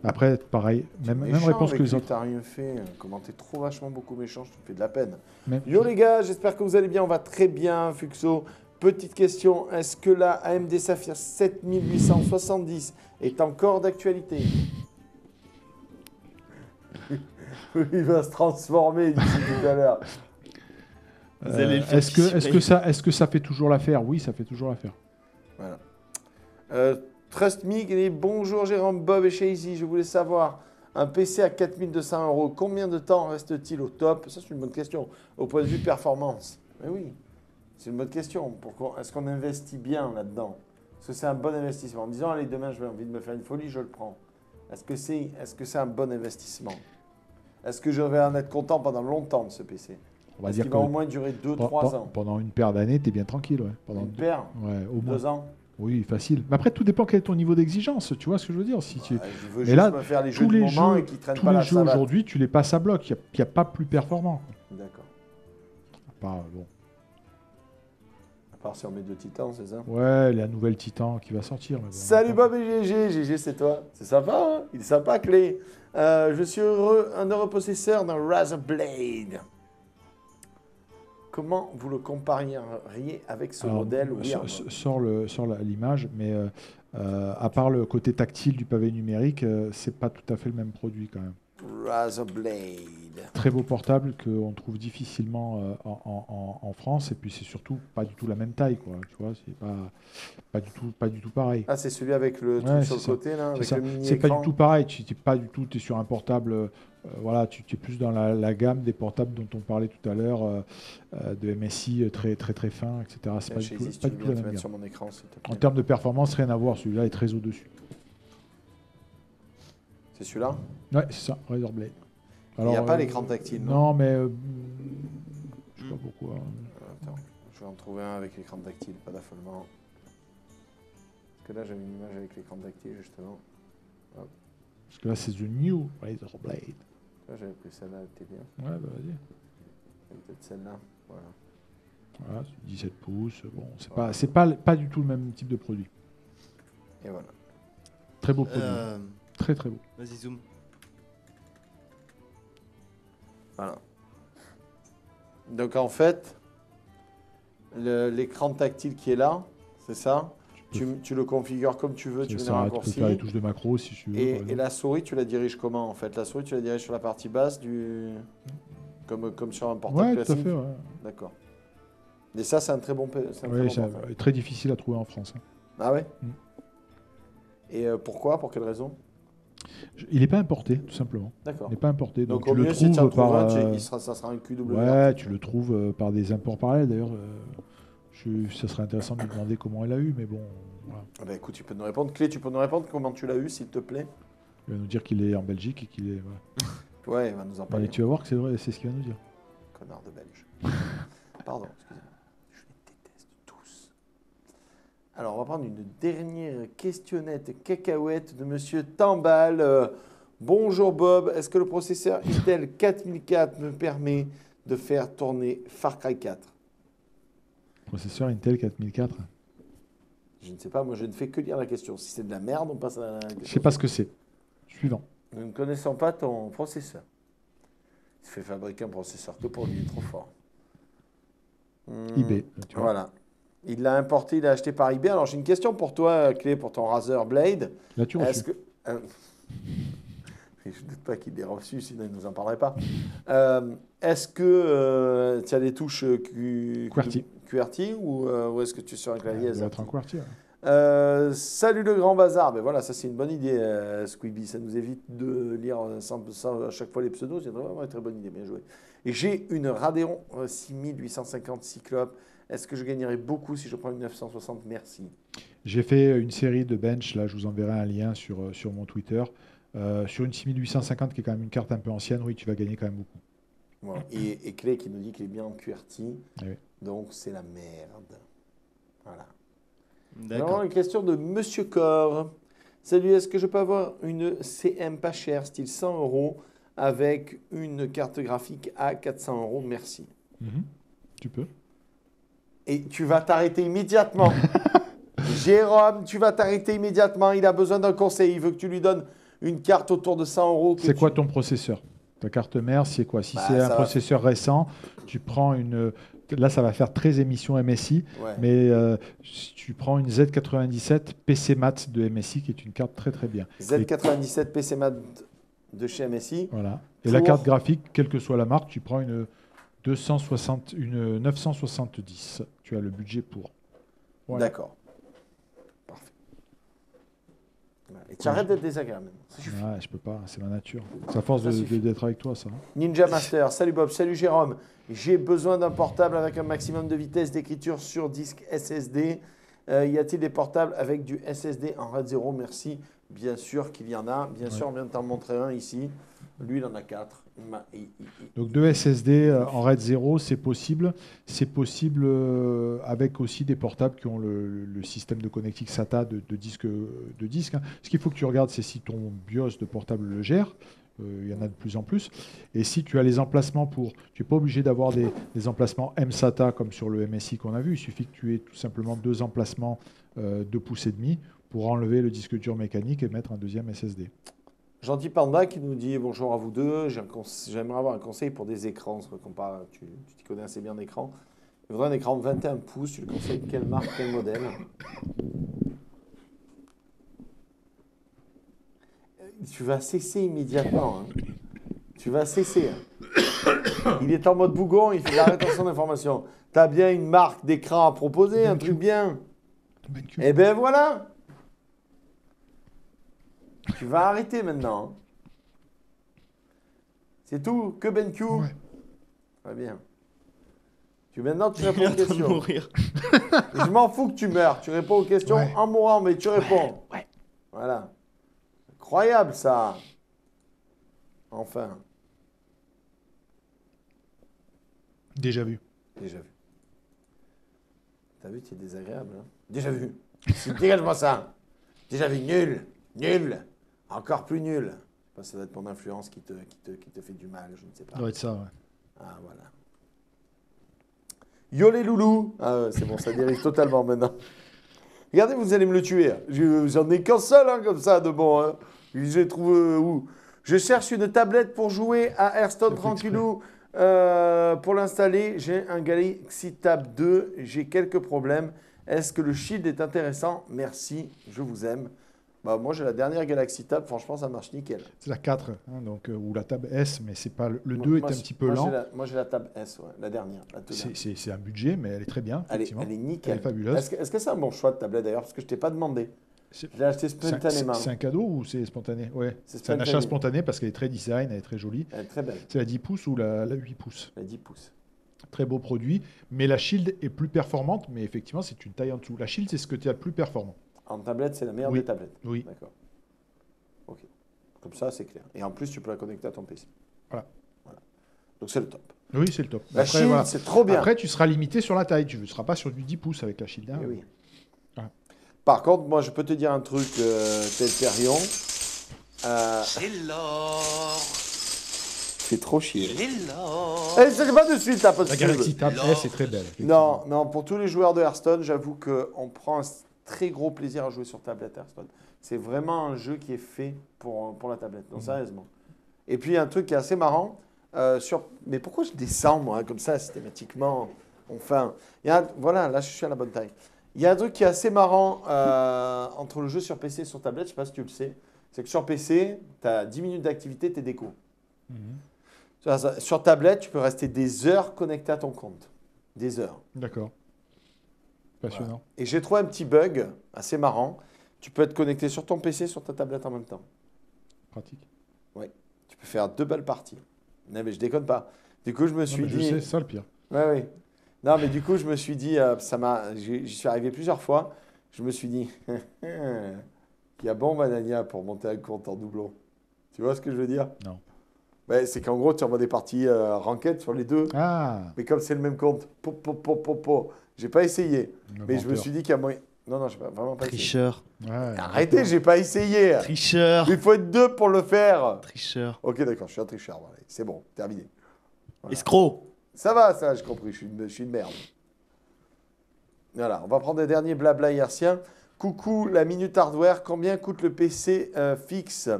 Après, pareil, même réponse que les autres. T'as rien fait. Comment t'es trop vachement beaucoup méchant, je te fais de la peine. Même- Yo les gars, j'espère que vous allez bien. On va très bien, Fuxo. Petite question, est-ce que la AMD Sapphire 7870 est encore d'actualité? Il va se transformer d'ici tout à l'heure. Vous allez le faire Est-ce que ça fait toujours l'affaire? Oui, ça fait toujours l'affaire. Voilà. Trust Me, il dit bonjour Jérôme, Bob et Shazy, je voulais savoir, un PC à 4200 €, combien de temps reste-t-il au top? Ça, c'est une bonne question. Au point de vue performance. Mais oui, c'est une bonne question. Est-ce qu'on investit bien là-dedans? Est-ce que c'est un bon investissement? En me disant, allez, demain, j'ai envie de me faire une folie, je le prends. Est-ce que c'est un bon investissement? Est-ce que je vais en être content pendant longtemps de ce PC? On va Est-ce dire qu'il que va au moins durer 2-3 ans? pendant une paire d'années, tu es bien tranquille. Ouais. Pendant Une paire? Ouais, au moins. 2 ans? Oui, facile. Mais après, tout dépend quel est ton niveau d'exigence. Tu vois ce que je veux dire si tu... Je veux Mais juste là, me faire les jeux tous du les moment jeux, et qui traînent tous pas les la jeux savate. aujourd'hui, tu les passes à bloc. Il n'y a pas plus performant. D'accord. Bon. À part si on met 2 titans, c'est ça? Ouais, la nouvelle Titan qui va sortir. Mais bon, Salut Bob et GG, GG c'est toi. C'est sympa, hein? Il est sympa, Clé. Je suis un heureux possesseur d'un Razer Blade. Comment vous le compareriez avec ce Alors, modèle Weird? sort l'image, mais à part le côté tactile du pavé numérique, c'est pas tout à fait le même produit quand même. Razer Blade. Très beau portable qu'on trouve difficilement en France, et puis c'est surtout pas du tout la même taille, quoi. Tu vois, c'est pas du tout pareil. Ah, c'est celui avec le truc Ouais, sur le c'est ça. côté, là, avec C'est ça. le mini C'est pas écran. du tout pareil. Tu n'es pas du tout. Tu es sur un portable. Voilà, tu es plus dans la gamme des portables dont on parlait tout à l'heure, de MSI très très très fin, etc. C'est pas du tout, Si pas tu du veux tout bien la te même mettre sur gamme. mon écran, s'il te En plaît. termes de performance, rien à voir. Celui-là est très au-dessus. C'est celui-là? Ouais, c'est ça, Razer Blade. Il n'y a pas l'écran tactile, non? Non, mais je sais pas pourquoi. Attends, je vais en trouver un avec l'écran tactile, pas d'affolement. Parce que là, j'avais une image avec l'écran tactile, justement. Parce que là, c'est The New Razer Blade. Là, j'avais pris celle-là, elle était bien. Ouais, bah vas-y. Et peut-être celle-là. Voilà. Voilà, c'est 17 pouces. Bon, c'est pas du tout le même type de produit. Et voilà. Très beau produit. Très très beau. Vas-y, zoom. Voilà. Donc en fait, l'écran tactile qui est là, c'est ça. Tu le configures comme tu veux, tu mets C'est des ça, tu peux raccourcis. faire les touches de macro si tu veux. par Et exemple. la souris, tu la diriges comment en fait? La souris, tu la diriges sur la partie basse comme sur un portable Ouais, tout à classique. fait. Ouais. D'accord. Et ça, c'est un très bon. C'est un très Oui, bon c'est portable. très difficile à trouver en France. Hein. Ah ouais. Mm. Et pourquoi? Pour quelle raison? Il n'est pas importé, tout simplement. D'accord. Il n'est pas importé. Donc tu au le mieux, si tu en trouves trouves par. un, ça sera un QW. Ouais, tu le trouves par des imports parallèles. D'ailleurs, ça serait intéressant de lui demander comment elle a eu, mais bon, voilà. Ah bah écoute, tu peux nous répondre. Clé, tu peux nous répondre comment tu l'as eu, s'il te plaît? Il va nous dire qu'il est en Belgique et qu'il est. Voilà. Ouais, il va nous en parler. Mais tu vas voir que c'est vrai, c'est ce qu'il va nous dire. Connard de Belge. Pardon, excusez-moi. Je les déteste tous. Alors, on va prendre une dernière questionnette cacahuète de Monsieur Tambal. Bonjour Bob, est-ce que le processeur Intel 4004 me permet de faire tourner Far Cry 4? Processeur Intel 4004. Je ne sais pas, moi je ne fais que lire la question. Si c'est de la merde, on passe à la question. Je sais pas ce que c'est. Suivant. Nous ne connaissons pas ton processeur. Il fait fabriquer un processeur que pour lui, il est trop fort. eBay. Tu vois. Voilà. Il l'a importé, il l'a acheté par eBay. Alors j'ai une question pour toi, Clé, pour ton Razer Blade. L'as-tu Est-ce reçu que... je ne doute pas qu'il l'ait reçu, sinon il ne nous en parlerait pas. Est-ce que tu as des touches QWERTY ou est-ce que tu es sur un clavier Ça doit être un AZERTY? QWERTY. Ouais. Salut le grand bazar. Ben voilà, ça c'est une bonne idée, Squeeby. Ça nous évite de lire sans à chaque fois les pseudos. C'est vraiment une très bonne idée. Bien joué. Et j'ai une Radeon 6850 Cyclope. Est-ce que je gagnerais beaucoup si je prends une 960? Merci. J'ai fait une série de bench. Là, je vous enverrai un lien sur mon Twitter. Sur une 6850 qui est quand même une carte un peu ancienne, oui, tu vas gagner quand même beaucoup. Voilà. Et Clé qui nous dit qu'il est bien en QWERTY. Oui. Donc c'est la merde. Voilà. D'accord. Alors, une question de Monsieur Cor. Salut, est-ce que je peux avoir une CM pas chère, style 100 € avec une carte graphique à 400 €? Merci. Tu peux. Et tu vas t'arrêter immédiatement. Jérôme, tu vas t'arrêter immédiatement. Il a besoin d'un conseil. Il veut que tu lui donnes une carte autour de 100 euros. C'est quoi ton processeur? Ta carte mère, c'est quoi? Si Bah, c'est un ça va. processeur récent, tu prends une... Là, ça va faire 13 émissions MSI, Ouais. mais si tu prends une Z97 PC Mat de MSI, qui est une carte très très bien. Z97 PC Mat de chez MSI. Voilà. Et Pour- la carte graphique, quelle que soit la marque, tu prends une 970. Tu as le budget pour. Voilà. D'accord. Parfait. Voilà. Et tu arrêtes d'être désagréable. Ça suffit. Ouais, je peux pas, c'est ma nature. C'est à force Ça suffit. d'être avec toi, ça. Ninja Master, salut Bob, salut Jérôme. J'ai besoin d'un portable avec un maximum de vitesse d'écriture sur disque SSD. Y a-t-il des portables avec du SSD en RAID 0? Merci. Bien sûr qu'il y en a. Bien sûr, on vient de t'en montrer un ici. Lui, il en a 4. Donc 2 SSD en RAID 0, c'est possible. C'est possible avec aussi des portables qui ont le système de connectique SATA de disque. Hein. Ce qu'il faut que tu regardes, c'est si ton BIOS de portable le gère. Il y en a de plus en plus. Et si tu as les emplacements pour... Tu n'es pas obligé d'avoir des emplacements mSATA comme sur le MSI qu'on a vu. Il suffit que tu aies tout simplement 2 emplacements 2,5 pouces pour enlever le disque dur mécanique et mettre un deuxième SSD. Gentil Panda qui nous dit bonjour à vous deux. J'aimerais avoir un conseil pour des écrans. Tu t'y connais assez bien d'écran. Il faudrait un écran de 21 pouces. Tu le conseilles de quelle marque, quel modèle? Tu vas cesser immédiatement. Hein. Tu vas cesser. Hein. Il est en mode bougon, il fait la rétention d'informations. Tu as bien une marque d'écran à proposer, un truc bien. Eh ben voilà. Tu vas arrêter maintenant. Hein. C'est tout, que BenQ. Ouais. Très bien. Maintenant, tu Il réponds est aux en train de questions. mourir. Je m'en fous que tu meurs. Tu réponds aux questions Ouais. en mourant, mais tu réponds. Ouais. Voilà. Incroyable, ça. Enfin. Déjà vu. Déjà vu. T'as vu, tu es désagréable. Hein? Déjà vu. Dégage-moi ça. Déjà vu. Nul. Nul. Encore plus nul. Je sais pas, ça doit être mon influence qui te fait du mal. Je ne sais pas. Ça doit être ça, ouais. Ah, voilà. Yo les loulous. Ah ouais, c'est bon, ça dérive totalement maintenant. Regardez, vous allez me le tuer. J'en ai qu'un seul, hein, comme ça, de bon. Hein. J'ai trouvé où? Je cherche une tablette pour jouer à Hearthstone Ça fait tranquillou. Pour l'installer, j'ai un Galaxy Tab 2. J'ai quelques problèmes. Est-ce que le Shield est intéressant? Merci, je vous aime. Bah, moi, j'ai la dernière Galaxy Tab. Franchement, ça marche nickel. C'est la 4, hein, donc, ou la Tab S, mais c'est pas le 2 est un petit peu lent. Moi, j'ai la Tab S, ouais, la dernière. La toute dernière. C'est un budget, mais elle est très bien, Elle effectivement. est nickel. Elle est fabuleuse. Est-ce que c'est un bon choix de tablette d'ailleurs? Parce que je ne t'ai pas demandé. C'est Je l'ai acheté spontanément. c'est un cadeau ou c'est spontané? Ouais. C'est C'est un achat spontané. spontané parce qu'elle est très design, elle est très jolie. Elle est très belle. C'est la 10 pouces ou la 8 pouces. Elle a 10 pouces. Très beau produit. Mais la Shield est plus performante, mais effectivement, c'est une taille en dessous. La Shield, c'est ce que tu as de plus performant. En tablette, c'est la meilleure Oui. des tablettes. Oui. D'accord. Ok. Comme ça, c'est clair. Et en plus, tu peux la connecter à ton PC. Voilà. Donc, c'est le top. Oui, c'est le top. La Shield, voilà. c'est trop bien. Après, tu seras limité sur la taille. Tu ne seras pas sur du 10 pouces avec la Shield. Hein. Eh oui. Ah. Par contre, moi, je peux te dire un truc, Telperion. C'est l'or, C'est trop chier. c'est l'or. Eh, c'est pas de suite, la post La Galaxy Tab S est très belle. Non, non, pour tous les joueurs de Hearthstone, j'avoue qu'on prend un très gros plaisir à jouer sur tablette Hearthstone. C'est vraiment un jeu qui est fait pour la tablette, non, sérieusement. Et puis, il y a un truc qui est assez marrant. Mais pourquoi je descends, moi, comme ça, systématiquement? Enfin, voilà, là, je suis à la bonne taille. Il y a un truc qui est assez marrant entre le jeu sur PC et sur tablette, je ne sais pas si tu le sais. C'est que sur PC, tu as 10 minutes d'activité, t'es déco. Sur tablette, tu peux rester des heures connecté à ton compte. Des heures. D'accord. Passionnant. Voilà. Et j'ai trouvé un petit bug assez marrant. Tu peux être connecté sur ton PC et sur ta tablette en même temps. Pratique. Tu peux faire 2 belles parties. Non, mais je déconne pas. Du coup, je me suis Je dit... sais, c'est ça le pire. Oui. Non, mais du coup, je me suis dit... J'y suis arrivé plusieurs fois. Je me suis dit... Il y a bon Manania pour monter un compte en doublon. Tu vois ce que je veux dire? Non. Ouais, c'est qu'en gros, tu envoies des parties ranked sur les deux. Ah, Mais comme c'est le même compte, j'ai pas essayé. Mais je me suis dit qu'il y a moyen... Non, je n'ai vraiment pas essayé. Tricheur. ouais, Arrêtez, j'ai pas essayé. Tricheur. Il faut être 2 pour le faire. Tricheur. Ok, d'accord, je suis un tricheur. Voilà. C'est bon, terminé. Voilà. Escroc. Ça va, ça, j'ai compris. Je suis une merde. Voilà, on va prendre des derniers blabla hertziens. Coucou, la minute hardware. Combien coûte le PC fixe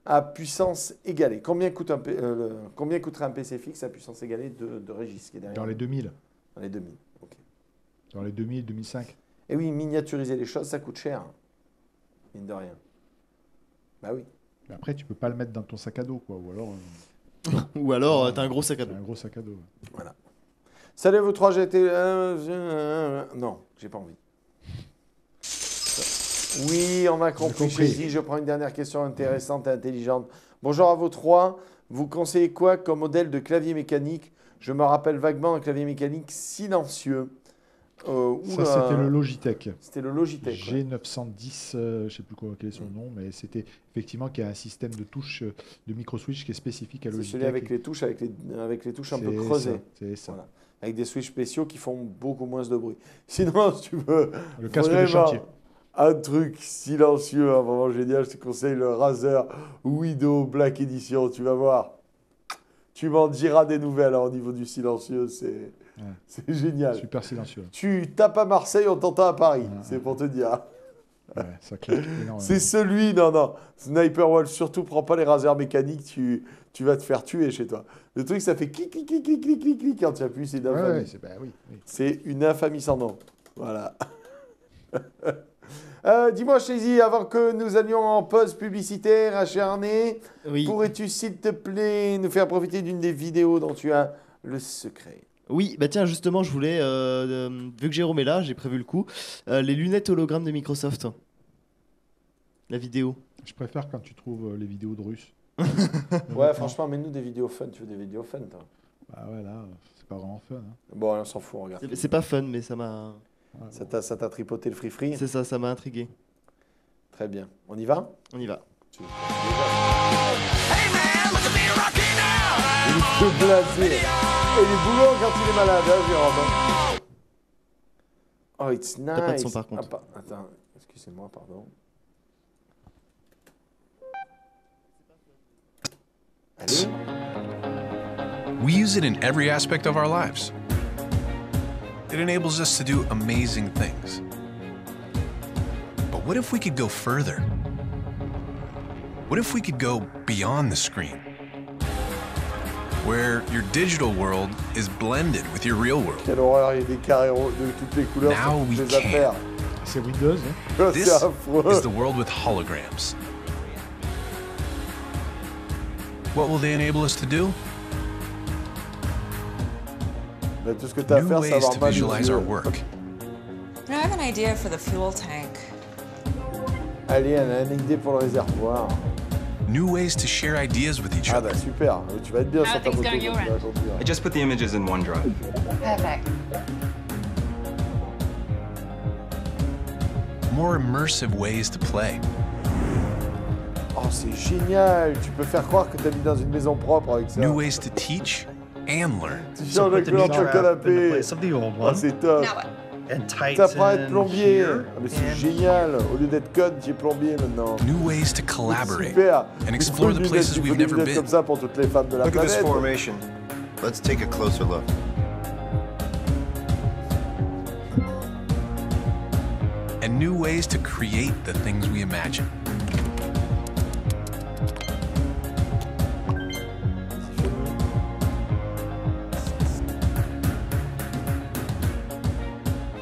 à puissance égalée. Combien coûterait un PC fixe à puissance égalée de Régis qui est derrière? Dans les 2000. Dans les 2000, ok. Dans les 2000, 2005. Et oui, miniaturiser les choses, ça coûte cher. Mine de rien. Bah oui. Mais après, tu peux pas le mettre dans ton sac à dos, quoi. Ou alors, Ou alors, t'as un gros sac à dos. t'as un gros sac à dos. Voilà. Salut à vous trois, j'ai été... non, j'ai pas envie. Oui, on a compris. Chézy, je prends une dernière question intéressante et intelligente. Bonjour à vous trois. Vous conseillez quoi comme modèle de clavier mécanique? Je me rappelle vaguement un clavier mécanique silencieux. Ça, c'était le Logitech. C'était le Logitech. G910, je sais plus quel est son nom, mais c'était effectivement qu'il y a un système de touches de micro-switch qui est spécifique à C'est Logitech. celui avec les touches, avec les touches un peu creusées. C'est ça. Voilà. Avec des switches spéciaux qui font beaucoup moins de bruit. Sinon, si tu veux Le casque de vraiment chantier. un truc silencieux, hein, vraiment génial, je te conseille le Razer Widow Black Edition. Tu vas voir. Tu m'en diras des nouvelles hein, au niveau du silencieux. C'est génial. Super silencieux. Tu tapes à Marseille, on t'entend à Paris. C'est pour te dire. Ouais, ça claque énormément. C'est celui, non. Sniper Wolf, surtout prends pas les rasers mécaniques, tu vas te faire tuer chez toi. Le truc, ça fait clic, clic, clic, clic, clic, clic, clic quand tu appuies, c'est une infamie. Ouais, oui. C'est une infamie sans nom. Voilà. Dis-moi, Chézy, avant que nous allions en pause publicitaire acharnée, Oui. pourrais-tu, s'il te plaît, nous faire profiter d'une des vidéos dont tu as le secret? Oui, bah tiens, justement, je voulais, vu que Jérôme est là, j'ai prévu le coup, les lunettes hologrammes de Microsoft. La vidéo. Je préfère quand tu trouves les vidéos de Russes. Ouais, franchement, mets-nous des vidéos fun. Tu veux des vidéos fun, toi? Bah ouais, là, c'est pas vraiment fun. Hein. Bon, on s'en fout, regarde. C'est pas fun, mais ça m'a... Ouais, Ça t'a tripoté le free-free? C'est ça, ça m'a intrigué. Très bien. On y va? On y va. Il est blasé. Et il est boulot quand il est malade, hein, Jérôme. Oh, it's nice. T'as pas de son, par contre. Attends, excusez-moi, pardon. Allez. We use it in every aspect of our lives. It enables us to do amazing things. But what if we could go further? What if we could go beyond the screen? Where your digital world is blended with your real world. Quelle horreur, il y a des carrés de toutes les couleurs Now sur toutes we les can. affaires. C'est Windows. Hein. This C'est affreux. is the world with holograms. What will they enable us to do? Mais tout ce que tu as à New faire, c'est ways avoir to mal aux visualize our yeux. work. I have an idea for the fuel tank. Allez, elle a une idée pour le réservoir. New ways to share ideas with each Ah other. bah super, tu vas être bien sur ta things moto. going your quand tu vas end? conduire. I just put the images in OneDrive. Perfect. More immersive ways to play. Oh, c'est génial. Tu peux faire croire que tu habites dans une maison propre avec ça. New ways to teach and learn. Tu So changes put avec the le new ton trap in the canapé. place of the old Ah, one c'est top. Now what? and T'apprends à être tighten plombier. here Ah, mais c'est and génial. Au lieu d'être code, tu es plombier maintenant. New ways to collaborate Super. and explore the places Tu we've peux des never lunettes been. comme ça pour toutes les femmes de la Look at this planète. formation. Let's take a closer look. And new ways to create the things we imagine.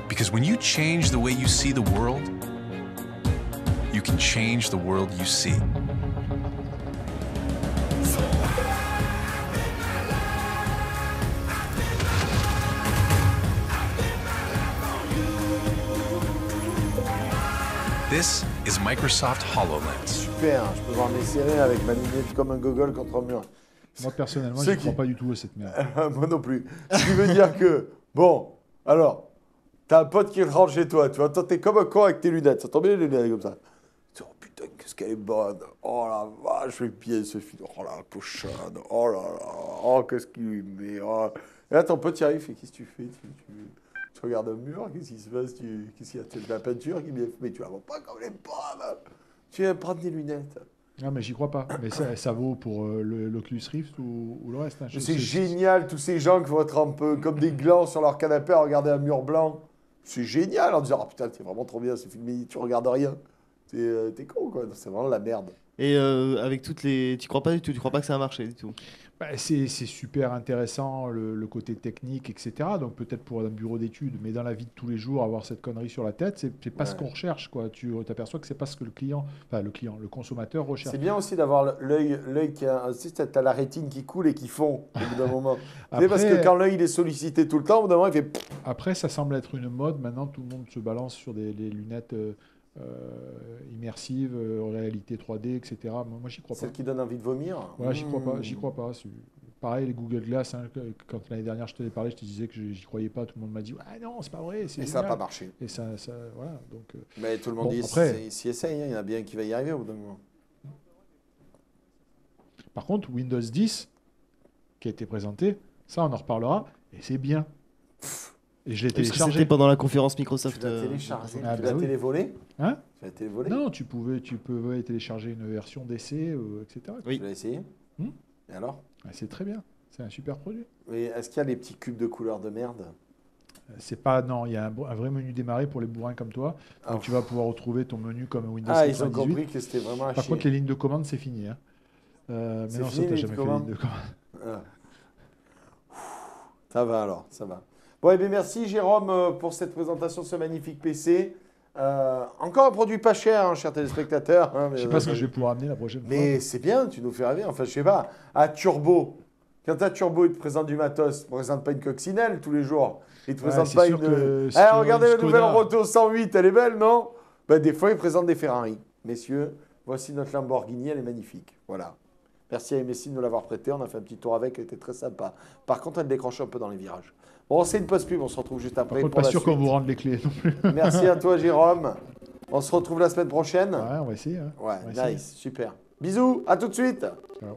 Because when you change the way you see the world, you can change the world you see. This is Microsoft HoloLens. Super. Je peux voir mes séries avec ma lunette comme un gogol contre un mur. Moi, personnellement, Ceux je ne qui- crois pas du tout à cette merde. Moi non plus. Ce qui veut dire que, bon, alors, t'as un pote qui rentre chez toi, tu vois, toi, t'es comme un con avec tes lunettes, ça tombe bien les lunettes comme ça. Tu dis, oh putain, qu'est-ce qu'elle est bonne, oh la vache, je fais bien ce film, oh la cochonne, oh là là, oh qu'est-ce qu'il met, oh. Et là, ton pote y arrive, fait, qu'est-ce que tu fais, tu regardes un mur, qu'est-ce qui se passe, qu'est-ce qu'il y a, tu as de la peinture qui vient, mais tu la vois pas comme les bonnes, tu viens prendre des lunettes. Non, mais j'y crois pas. Mais ça vaut pour l'Oculus Rift ou le reste. Hein. Mais c'est génial, tous ces gens qui vont être un peu comme des glands sur leur canapé à regarder un mur blanc. C'est génial en disant, oh putain, t'es vraiment trop bien, c'est filmé, tu regardes rien. T'es con, quoi. C'est vraiment la merde. Et avec toutes les. Tu crois pas du tout, tu crois pas que ça a marché du tout. Bah, c'est super intéressant, le côté technique, etc. Donc peut-être pour un bureau d'études, mais dans la vie de tous les jours, avoir cette connerie sur la tête, c'est pas ce qu'on recherche, quoi. Tu t'aperçois que c'est pas ce que le consommateur recherche. C'est bien aussi d'avoir l'œil qui a. Tu sais, t'as la rétine qui coule et qui fond au bout d'un moment. Tu sais, Après- parce que quand l'œil il est sollicité tout le temps, au bout d'un moment, il fait. Après, ça semble être une mode. Maintenant, tout le monde se balance sur des lunettes immersives, réalité 3D, etc. Moi, j'y crois pas. Celle qui donne envie de vomir. Voilà, j'y crois pas. J'y crois pas. Pareil, les Google Glass, hein, quand l'année dernière je te l'ai parlé, je te disais que j'y croyais pas. Tout le monde m'a dit ah non, c'est pas vrai. Et C'est ça n'a génial. pas marché. Et ça voilà. Donc, Mais tout le monde Bon, dit après- s'y essaye, hein. Il y en a bien qui va y arriver au bout d'un moment. par contre, Windows 10, qui a été présenté, ça, on en reparlera. Et c'est bien. Et je l'ai Parce que c'était téléchargé. pendant la conférence Microsoft. Tu l'as téléchargé. Ah, Tu bah l'as oui. télévolé. Hein Tu l'as télévolé. Non, tu peux télécharger une version d'essai, etc. Oui. Tu l'as essayé. Hmm. Et alors? Ah, c'est très bien. C'est un super produit. Mais est-ce qu'il y a les petits cubes de couleur de merde? C'est pas non, il y a un vrai menu démarré pour les bourrins comme toi. Donc Ah. tu vas pouvoir retrouver ton menu comme Windows Ah, ils ont 98. compris que c'était vraiment à Par chier. contre, les lignes de commande, c'est fini. Hein. Mais C'est non, fini, ça, t'as les jamais fait lignes de les lignes de commande. Ah. Ça va alors, ça va. Bon, eh bien, merci Jérôme pour cette présentation de ce magnifique PC. Encore un produit pas cher, hein, chers téléspectateurs. Hein, Je sais pas ce que je vais pouvoir amener la prochaine fois. Mais c'est bien, tu nous fais rêver. Enfin, je sais pas. À Turbo, quand à Turbo, il te présente du matos, il te présente pas une coccinelle tous les jours. Il te Ouais, présente c'est pas sûr une. que si Eh, tu veux regardez une la nouvelle Skoda- Roto 108, elle est belle, non? Ben, des fois, il présente des Ferrari. Messieurs, voici notre Lamborghini, elle est magnifique. Voilà. Merci à Messi de nous l'avoir prêté. On a fait un petit tour avec, elle était très sympa. Par contre, elle décroche un peu dans les virages. Bon, c'est une pause pub, on se retrouve juste Par après. contre, pour pas la sûr qu'on suite. vous rende les clés non plus. Merci à toi, Jérôme. On se retrouve la semaine prochaine. Ouais, on va essayer. Hein. Ouais, On va essayer. nice, super. Bisous, à tout de suite. Ciao.